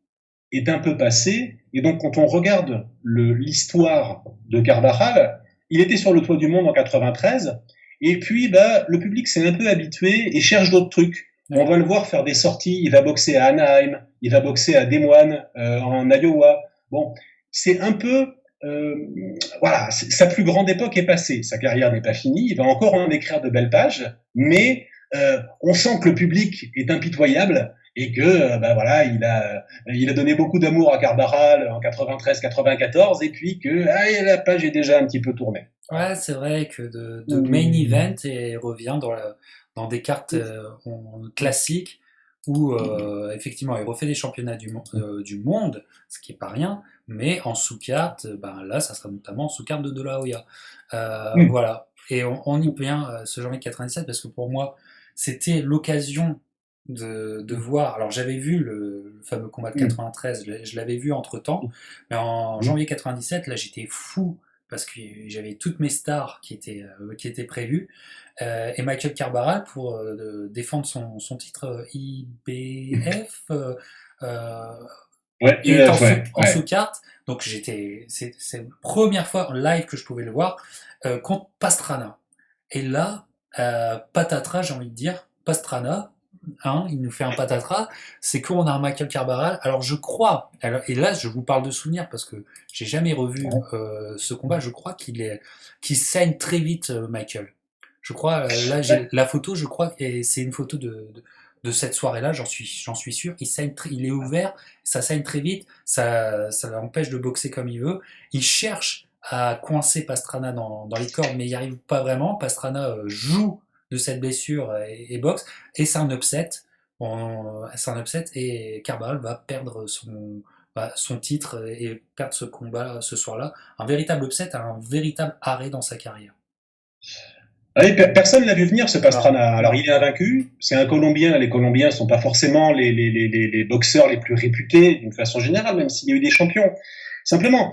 est un peu passé. Et donc, quand on regarde l'histoire de Carvajal, il était sur le toit du monde en 93. Et puis, bah, le public s'est un peu habitué et cherche d'autres trucs. On ouais. va le voir faire des sorties. Il va boxer à Anaheim. Il va boxer à Des Moines, en Iowa. Bon, c'est un peu... euh, voilà, sa plus grande époque est passée. Sa carrière n'est pas finie. Il va encore en écrire de belles pages. Mais on sent que le public est impitoyable et que bah voilà, il a donné beaucoup d'amour à Carbaral en 93-94 et puis que la page est déjà un petit peu tournée. Voilà. Ouais, c'est vrai que de main event et revient dans des cartes classiques où effectivement il refait des championnats du monde, ce qui est pas rien, mais en sous-carte, ben là ça sera notamment en sous-carte de la Hoya. Mm. Voilà. Et on y vient ce janvier 97 parce que pour moi c'était l'occasion de voir. Alors j'avais vu le fameux combat de Mm. 93, je l'avais vu entre temps, mais en janvier 97 là j'étais fou parce que j'avais toutes mes stars qui étaient prévues, et Michael Carbaral pour défendre son titre IBF euh, Ouais, et ouais, en ouais. sous-carte. Donc c'est la première fois en live que je pouvais le voir contre Pastrana. Et là, patatras, j'ai envie de dire, Pastrana, hein, il nous fait un patatras, c'est qu'on a un Michael Carbaral. Alors je crois, et là je vous parle de souvenirs parce que j'ai jamais revu ce combat, je crois qu'il saigne très vite Michael. Je crois, là j'ai Ouais. la photo, je crois, et c'est une photo de cette soirée-là, j'en suis sûr. Il est ouvert, ça saigne très vite, ça l'empêche de boxer comme il veut. Il cherche à coincer Pastrana dans les cordes, mais il n'y arrive pas vraiment. Pastrana joue de cette blessure et boxe, et c'est un upset. C'est un upset, et Carbal va perdre son titre et perdre ce combat ce soir-là. Un véritable upset, un véritable arrêt dans sa carrière. Allez, personne l'a vu venir ce Non, Pastrana. Alors non. il est invaincu, c'est un Colombien. Les Colombiens sont pas forcément les boxeurs les plus réputés d'une façon générale, même s'il y a eu des champions. Simplement,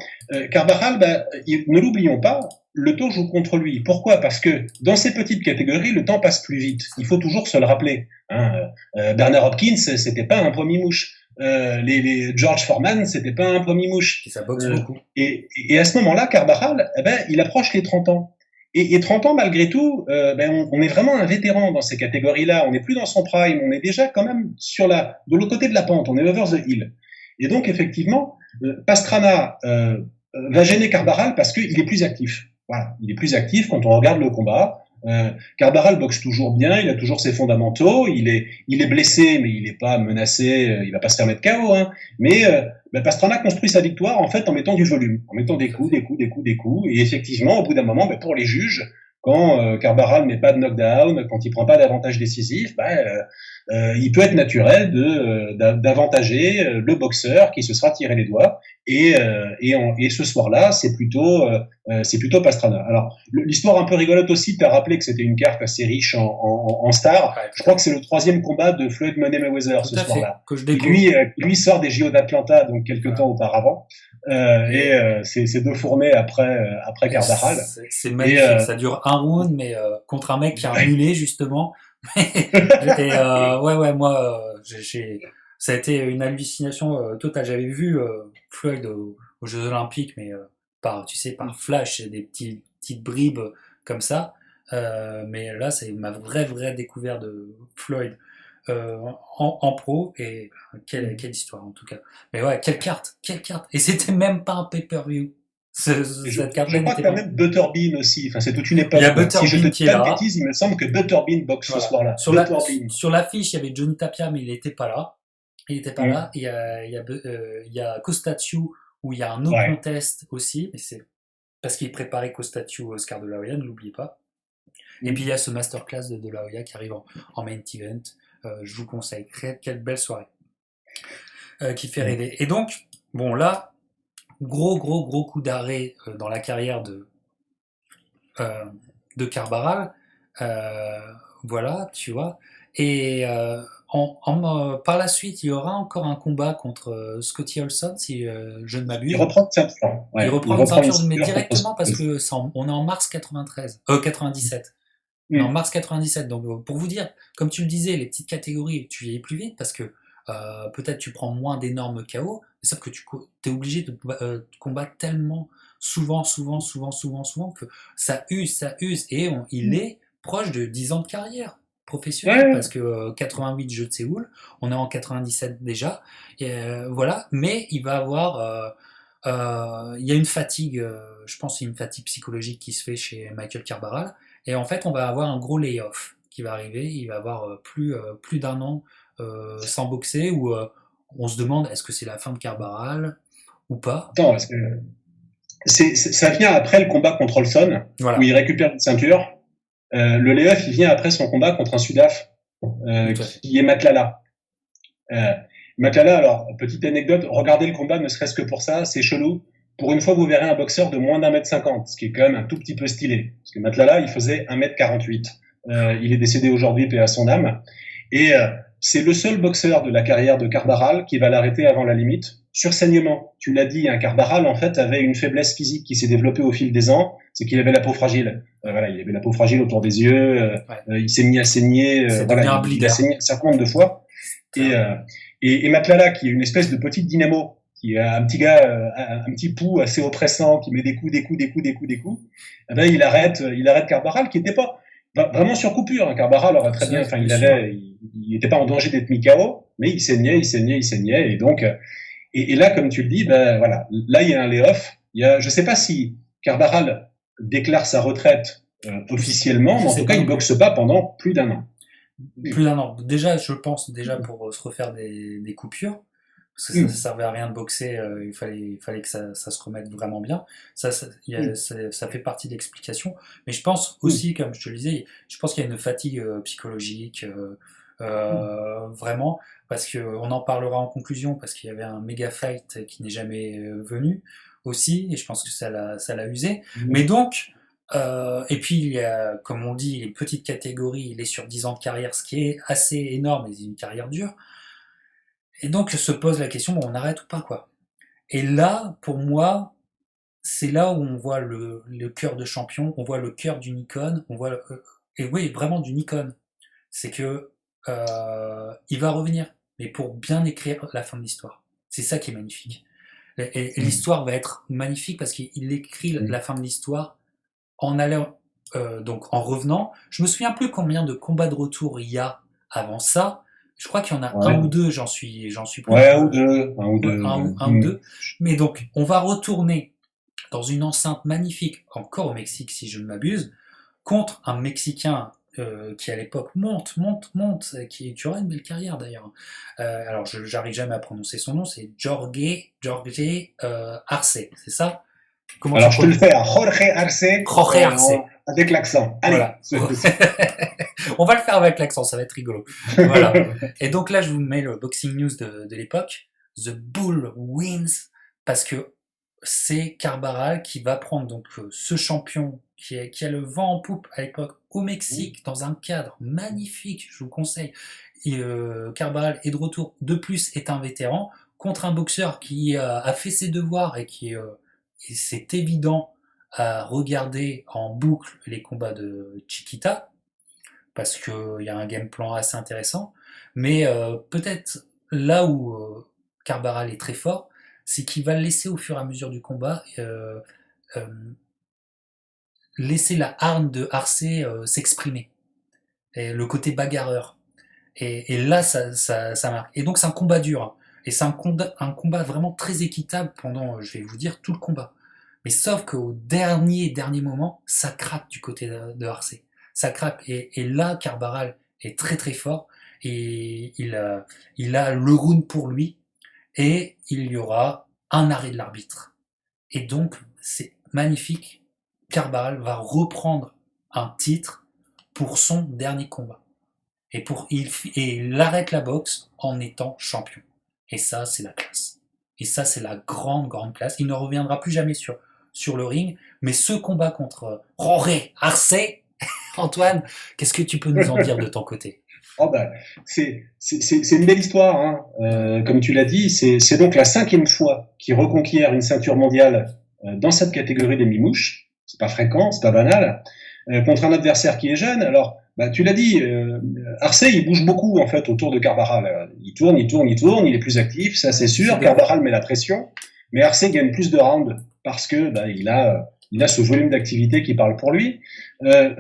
Carvajal, bah, ne l'oublions pas, le temps joue contre lui. Pourquoi? Parce que dans ces petites catégories, le temps passe plus vite. Il faut toujours se le rappeler. Hein. Bernard Hopkins, c'était pas un premier mouche. Les George Foreman, c'était pas un premier mouche. Et ça boxe beaucoup. Et à ce moment-là, Carvajal, eh ben, il approche les 30 ans. Et 30 ans, malgré tout, on est vraiment un vétéran dans ces catégories-là. On n'est plus dans son prime. On est déjà quand même de l'autre côté de la pente. On est over the hill. Et donc, effectivement, Pastrana va gêner Carbaral parce qu'il est plus actif. Voilà, il est plus actif quand on regarde le combat. Carbaral boxe toujours bien, il a toujours ses fondamentaux, il est blessé, mais il n'est pas menacé, il va pas se faire mettre KO. Hein. Mais Pastrana construit sa victoire en fait en mettant du volume, en mettant des coups, des coups, des coups, des coups. Et effectivement, au bout d'un moment, pour les juges, quand Carbaral met pas de knockdown, quand il prend pas d'avantage décisif, il peut être naturel d'avantager le boxeur qui se sera tiré les doigts. Et ce soir-là, c'est plutôt Pastrana. Alors, l'histoire un peu rigolote aussi, t'as rappelé que c'était une carte assez riche en stars. Ouais. Je crois que c'est le 3e combat de Floyd Mayweather ce soir-là. Que je Qui découvre. lui sort des JO d'Atlanta, donc quelques temps auparavant. C'est 2 fournées après Carvajal. C'est magnifique, ça dure un round, mais contre un mec qui a un mulet, justement. Ouais, moi, ça a été une hallucination totale. J'avais vu Floyd aux Jeux Olympiques, mais par flash, des petites bribes comme ça. Mais là, c'est ma vraie découverte de Floyd en pro, et quelle histoire en tout cas. Mais ouais, quelle carte! Et c'était même pas un pay-per-view. Cette carte-là je crois que t'as même Butterbean aussi. Enfin, c'est toute une époque. Il y a Butterbean si je te qui dis est pas de là. bêtises, il me semble que Butterbean boxe ce soir-là. Sur l'affiche, il y avait Johnny Tapia, mais il n'était pas là. Il y a Costatue, où il y a un no contest aussi, mais c'est parce qu'il préparait Costatue au Oscar de la Hoya, ne l'oubliez pas. Et puis il y a ce masterclass de la Hoya qui arrive en main event. Je vous conseille. Quelle belle soirée. Qui fait rêver. Et donc, bon là, gros coup d'arrêt dans la carrière de Carbaral. Voilà, tu vois. Et par la suite, il y aura encore un combat contre Scotty Olson, si je ne m'abuse. Il reprend une ceinture. Ouais, il reprend une ceinture, mais directement parce que on est en mars 97. En mars 97. Donc, pour vous dire, comme tu le disais, les petites catégories, tu y es plus vite parce que peut-être tu prends moins d'énormes KO, mais sauf que tu es obligé de combattre tellement souvent que ça use. Et il est proche de 10 ans de carrière professionnelle parce que 88 Jeux de Séoul, on est en 97 déjà. Et, voilà, mais il va avoir. Il y a une fatigue, je pense, une fatigue psychologique qui se fait chez Michael Carbaral. Et en fait, on va avoir un gros layoff qui va arriver. Il va avoir plus d'un an sans boxer, où on se demande est-ce que c'est la fin de Carbaral ou pas. Attends, parce que ça vient après le combat contre Olson, où il récupère une ceinture. Le layoff, il vient après son combat contre un Sudaf, qui est Matlala. Matlala, alors, petite anecdote, regardez le combat, ne serait-ce que pour ça, c'est chelou. Pour une fois, vous verrez un boxeur de moins d'1m50, ce qui est quand même un tout petit peu stylé. Parce que Matlala, il faisait 1m48. Il est décédé aujourd'hui, paix à son âme. Et c'est le seul boxeur de la carrière de Carbaral qui va l'arrêter avant la limite. Sur saignement, tu l'as dit, Carbaral, en fait, avait une faiblesse physique qui s'est développée au fil des ans, c'est qu'il avait la peau fragile. Voilà, il avait la peau fragile autour des yeux, il s'est mis à saigner, voilà, il a saigné un certain nombre de fois. Et Matlala, qui est une espèce de petite dynamo, qui est un petit gars, un petit pou assez oppressant, qui met des coups, eh ben, il arrête Carbaral, qui était pas vraiment sur coupure. Carbaral aurait très bien, enfin, il était pas en danger d'être mis KO, mais il saignait, et donc, et là, comme tu le dis, ben, voilà, là, il y a un layoff. Je sais pas si Carbaral déclare sa retraite, officiellement, mais en tout cas, il boxe pas pendant plus d'un an. Plus d'un an. Déjà, je pense, pour se refaire des coupures, parce que ça ne servait à rien de boxer, il fallait que ça se remette vraiment bien. Ça fait partie de l'explication. Mais je pense aussi, comme je te le disais, je pense qu'il y a une fatigue psychologique, vraiment, parce qu'on en parlera en conclusion, parce qu'il y avait un méga fight qui n'est jamais venu aussi, et je pense que ça l'a usé. Mais donc, et puis, il y a, comme on dit, les petites catégories, il est sur 10 ans de carrière, ce qui est assez énorme, mais c'est une carrière dure. Et donc, se pose la question, bon, on arrête ou pas, quoi. Et là, pour moi, c'est là où on voit le cœur de champion, on voit le cœur d'une icône, on voit, et oui, vraiment d'une icône. C'est que, il va revenir, mais pour bien écrire la fin de l'histoire. C'est ça qui est magnifique. Et l'histoire va être magnifique parce qu'il écrit la fin de l'histoire en allant, donc en revenant. Je me souviens plus combien de combats de retour il y a avant ça. Je crois qu'il y en a un ou deux, j'en suis plus. Ouais, un ou deux. Mais donc, on va retourner dans une enceinte magnifique, encore au Mexique si je ne m'abuse, contre un Mexicain qui à l'époque monte, qui aura une belle carrière d'ailleurs. Alors, j'arrive jamais à prononcer son nom, c'est Jorge Arce, c'est ça? Comment alors, je te le fais à Jorge Arce. Avec l'accent. Allez. Voilà. On va le faire avec l'accent, ça va être rigolo. Voilà. Et donc là, je vous mets le boxing news de l'époque. The Bull wins parce que c'est Carbaral qui va prendre donc ce champion qui a le vent en poupe à l'époque au Mexique, dans un cadre magnifique, je vous conseille. Et, Carbaral est de retour, de plus est un vétéran, contre un boxeur qui a fait ses devoirs et c'est évident à regarder en boucle les combats de Chiquita, parce qu'il y a un game plan assez intéressant. Mais peut-être là où Carbaral est très fort, c'est qu'il va laisser au fur et à mesure du combat euh, laisser la hargne de Arcé s'exprimer, et le côté bagarreur. Et là, ça marque. Et donc c'est un combat dur, hein. Et c'est un combat vraiment très équitable pendant, je vais vous dire, tout le combat. Mais sauf qu'au dernier moment, ça craque du côté de Arcé. Ça craque. Et là, Carbaral est très très fort. Et il a le round pour lui. Et il y aura un arrêt de l'arbitre. Et donc, c'est magnifique. Carbaral va reprendre un titre pour son dernier combat. Et il arrête la boxe en étant champion. Et ça, c'est la classe. Et ça, c'est la grande classe. Il ne reviendra plus jamais sur le ring. Mais ce combat contre Roré Arcé, Antoine, qu'est-ce que tu peux nous en dire de ton côté? Oh ben, c'est une belle histoire, hein. Comme tu l'as dit, c'est donc la 5e fois qu'il reconquiert une ceinture mondiale dans cette catégorie des mi-mouches. C'est pas fréquent, c'est pas banal. Contre un adversaire qui est jeune. Alors, bah, tu l'as dit, Arce, il bouge beaucoup en fait autour de Carvajal. Il tourne, il est plus actif, ça c'est sûr. Carvajal met la pression, mais Arce gagne plus de rounds parce que bah, il a ce volume d'activité qui parle pour lui.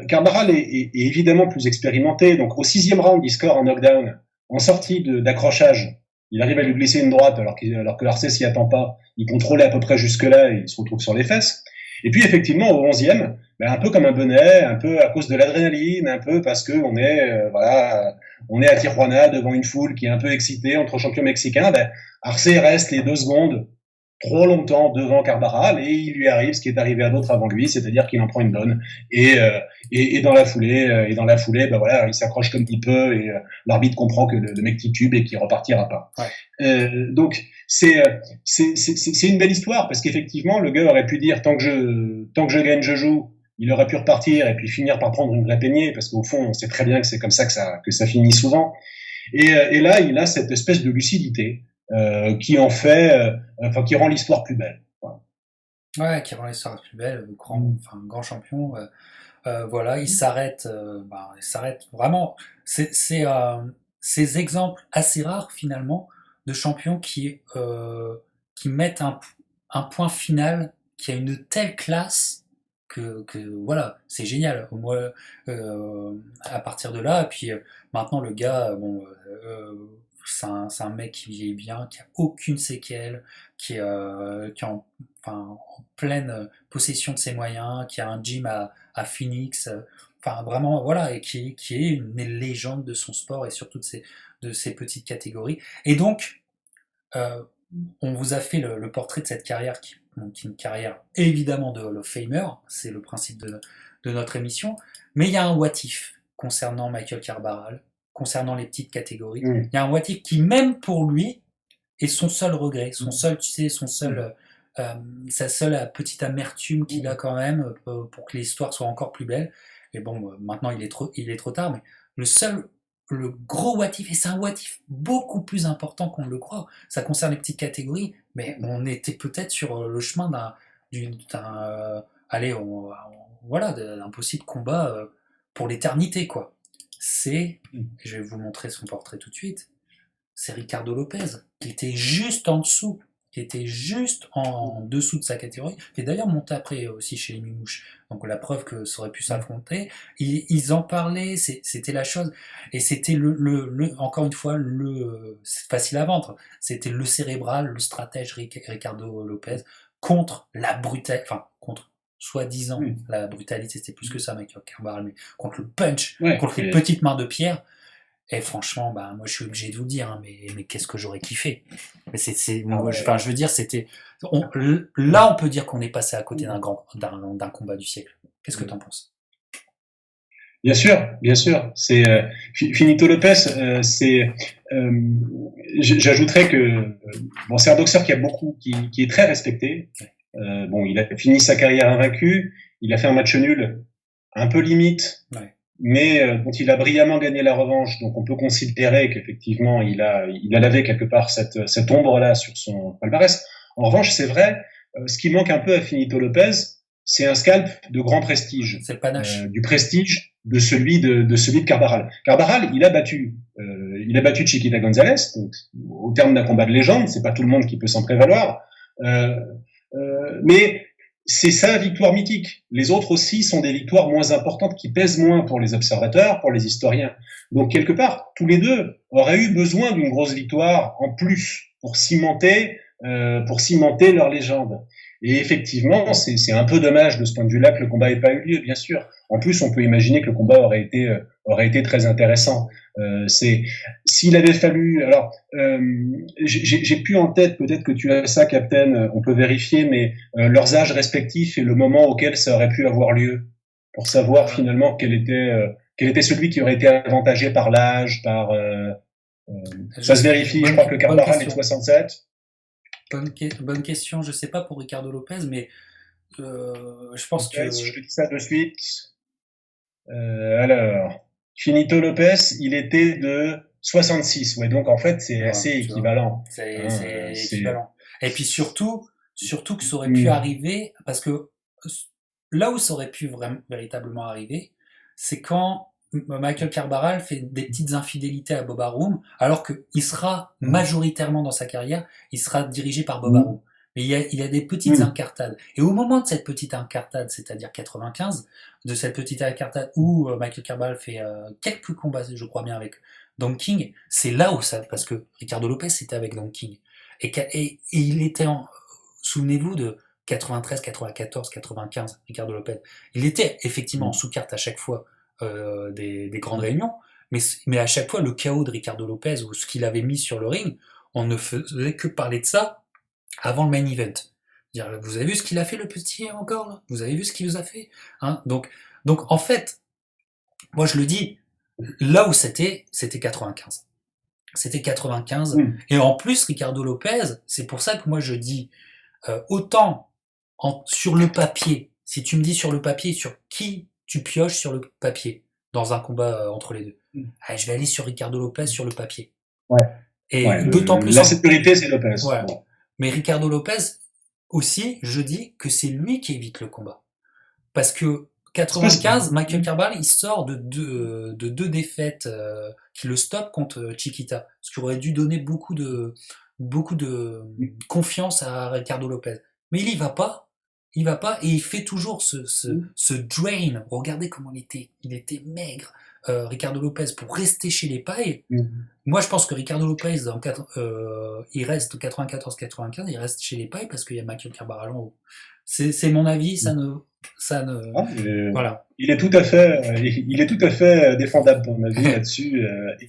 Carvajal est évidemment plus expérimenté, donc au 6e round, il score un knockdown en sortie d'accrochage. Il arrive à lui glisser une droite alors que Arce s'y attend pas. Il contrôlait à peu près jusque-là et il se retrouve sur les fesses. Et puis effectivement au 11e, ben, un peu comme un bonnet, un peu à cause de l'adrénaline, un peu parce que on est on est à Tijuana devant une foule qui est un peu excitée entre champions mexicains. Ben, Arce reste les 2 secondes trop longtemps devant Carvajal et il lui arrive ce qui est arrivé à d'autres avant lui, c'est-à-dire qu'il en prend une bonne et dans la foulée ben voilà, il s'accroche comme il peut et l'arbitre comprend que le mec titube et qu'il repartira pas. Ouais. Donc c'est une belle histoire parce qu'effectivement le gars aurait pu dire tant que je gagne je joue. Il aurait pu repartir et puis finir par prendre une vraie peignée parce qu'au fond on sait très bien que c'est comme ça que ça finit souvent. Et là il a cette espèce de lucidité qui en fait, qui rend l'histoire plus belle. Voilà. Ouais, qui rend l'histoire plus belle, grand champion. Voilà, il s'arrête vraiment. C'est ces exemples assez rares finalement de champions qui mettent un point final qui a une telle classe que voilà, c'est génial. Moi, à partir de là, et puis maintenant le gars, c'est un mec qui vieillit bien, qui a aucune séquelle, qui est en pleine possession de ses moyens, qui a un gym à Phoenix, enfin vraiment voilà, et qui est une légende de son sport et surtout de ses petites catégories. Et donc, euh, on vous a fait le portrait de cette carrière qui est une carrière évidemment de Hall of Famer, c'est le principe de notre émission, mais il y a un what if concernant Michael Carbaral, concernant les petites catégories. Il y a un what if qui, même pour lui, est son seul regret, son seul, tu sais, sa seule petite amertume qu'il a quand même pour que l'histoire soit encore plus belle. Et bon, maintenant il est trop tard, mais le gros what if, et c'est un what if beaucoup plus important qu'on ne le croit. Ça concerne les petites catégories, mais on était peut-être sur le chemin d'un possible combat pour l'éternité, quoi. Je vais vous montrer son portrait tout de suite, c'est Ricardo Lopez, qui était juste en dessous, qui était juste en dessous de sa catégorie, qui est d'ailleurs monté après aussi chez les Mimouches. Donc la preuve que ça aurait pu s'affronter. Ils en parlaient, c'était la chose, et c'était encore une fois, c'est facile à vendre, c'était le cérébral, le stratège Ricardo Lopez contre la brutalité, enfin contre soi-disant la brutalité, c'était plus que ça, Michael Carbaral, mais contre le punch, contre les petites mains de pierre. Et franchement, bah, moi je suis obligé de vous dire, hein, mais qu'est-ce que j'aurais kiffé. Mais je veux dire, là on peut dire qu'on est passé à côté d'un combat du siècle. Qu'est-ce que t'en penses? Bien sûr, bien sûr. C'est Finito Lopez. Euh, J'ajouterais que bon, c'est un boxeur qui est très respecté. Bon, il a fini sa carrière invaincu. Il a fait un match nul, un peu limite, Ouais. mais dont il a brillamment gagné la revanche. Donc, on peut considérer qu'effectivement, il a lavé quelque part cette ombre-là sur son palmarès. En revanche, c'est vrai, ce qui manque un peu à Finito Lopez, c'est un scalp de grand prestige, C'est le panache. du prestige de celui de Carbaral. Carbaral, il a battu Chiquita Gonzalez, donc, au terme d'un combat de légende. C'est pas tout le monde qui peut s'en prévaloir, euh, mais c'est sa victoire mythique. Les autres aussi sont des victoires moins importantes qui pèsent moins pour les observateurs, pour les historiens. Donc quelque part, tous les deux auraient eu besoin d'une grosse victoire en plus pour cimenter leur légende. Et effectivement, c'est un peu dommage de ce point de vue-là que le combat n'ait pas eu lieu, bien sûr. En plus, on peut imaginer que le combat aurait été très intéressant. C'est s'il avait fallu. Alors, j'ai plus en tête, peut-être que tu as ça, Captain. On peut vérifier, mais leurs âges respectifs et le moment auquel ça aurait pu avoir lieu, pour savoir Euh, finalement quel était celui qui aurait été avantagé par l'âge, euh, je ça se sais, vérifie. Je crois que bonne Carbaral est de question. 67. Bonne question. Je sais pas pour Ricardo Lopez, mais je pense Lopez, que je te dis ça de suite. Alors, Finito Lopez, il était de 66. Ouais, donc en fait, c'est voilà, assez tu vois, équivalent. Hein, c'est c'est. équivalent. Et puis surtout que ça aurait pu Hmm. arriver, parce que là où ça aurait pu vraiment, véritablement arriver, c'est quand Michael Carbaral fait des petites infidélités à Bob Arum, alors qu'il sera majoritairement dans sa carrière, il sera dirigé par Bob Arum. Hmm. Mais il y a des petites Hmm. incartades. Et au moment de cette petite incartade, c'est-à-dire 95, de cette petite incartade où Michael Carbaral fait quelques combats, je crois bien, avec Don King, c'est là où ça, parce que Ricardo Lopez était avec Don King. Et il était souvenez-vous de 93, 94, 95, Ricardo Lopez. Il était effectivement en Hmm. sous-carte à chaque fois des grandes réunions, mais à chaque fois le chaos de Ricardo Lopez ou ce qu'il avait mis sur le ring, on ne faisait que parler de ça avant le main event. Dire, vous avez vu ce qu'il a fait le petit encore là. Vous avez vu ce qu'il vous a fait, hein. Donc en fait, moi je le dis, là où c'était 95. C'était 95. Hmm. Et en plus, Ricardo Lopez, c'est pour ça que moi je dis, autant sur le papier, si tu me dis sur le papier, sur qui tu pioches sur le papier dans un combat entre les deux, je vais aller sur Ricardo Lopez sur le papier. Ouais. Et Ouais, d'autant plus la sécurité, c'est Lopez. voilà. Bon. Mais Ricardo Lopez aussi, je dis que c'est lui qui évite le combat. Parce que C'est possible. 95, Michael Carball, il sort de deux défaites qui le stoppent contre Chiquita, ce qui aurait dû donner beaucoup de confiance à Ricardo Lopez. Mais il va pas, et il fait toujours ce drain. Regardez comment il était maigre, Ricardo Lopez, pour rester chez les pailles. Moi, je pense que Ricardo Lopez, il reste 94-95, il reste chez les pailles parce qu'il y a Michael Carball en haut. C'est mon avis, ça ne, Ah, voilà. il est tout à fait défendable ton avis là-dessus.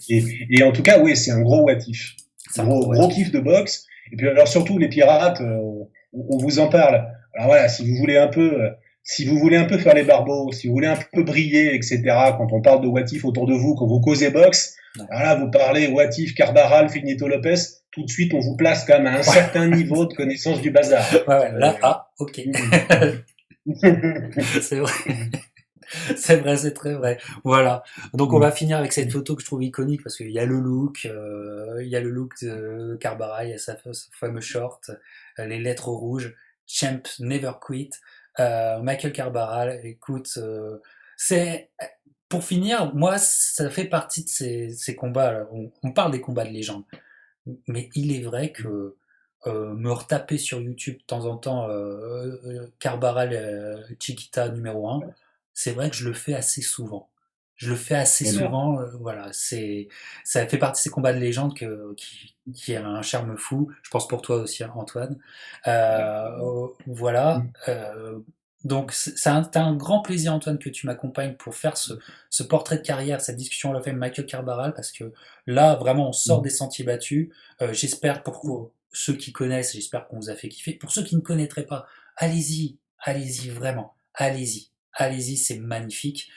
Et en tout cas, oui, c'est un gros what if. C'est un gros Gros motif. kiff de boxe. Et puis alors surtout les pirates, on vous en parle. Alors voilà, si vous voulez un peu faire les barbeaux, si vous voulez un peu briller, etc. Quand on parle de what if autour de vous, quand vous causez boxe, Ouais. alors là vous parlez what if, Carbaral, Finito Lopez. Tout de suite, on vous place quand même à un certain niveau de connaissance du bazar. Ouais, là, ok. C'est vrai. C'est vrai, c'est très vrai. Voilà. Donc on va finir avec cette photo que je trouve iconique parce qu'il y a il y a le look de Carbara, il y a sa fameux short, les lettres rouges, Champ Never Quit, Michael Carbara. Écoute, c'est pour finir, moi ça fait partie de ces combats. Là. On parle des combats de légende, mais il est vrai que me retaper sur YouTube de temps en temps Carbaral Chiquita numéro un, c'est vrai que je le fais assez souvent. Je le fais assez Honneur. souvent, voilà, ça fait partie de ces combats de légende qui a un charme fou. Je pense pour toi aussi, hein, Antoine. Voilà. Donc c'est un grand plaisir, Antoine, que tu m'accompagnes pour faire ce portrait de carrière, cette discussion on l'a fait avec Michael Carbaral, parce que là, vraiment, on sort des sentiers battus. J'espère pour ceux qui connaissent, j'espère qu'on vous a fait kiffer. Pour ceux qui ne connaîtraient pas, allez-y, allez-y, vraiment, allez-y, allez-y, c'est magnifique.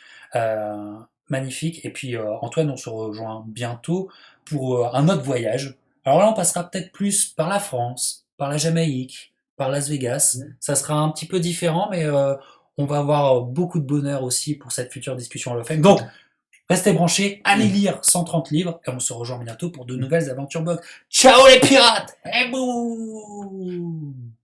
Magnifique. Et puis Antoine, on se rejoint bientôt pour un autre voyage. Alors là, on passera peut-être plus par la France, par la Jamaïque, par Las Vegas. Ça sera un petit peu différent, mais on va avoir beaucoup de bonheur aussi pour cette future discussion Hall of Fame. Donc, restez branchés, allez lire 130 livres, et on se rejoint bientôt pour de nouvelles aventures box. Ciao les pirates! Et boum!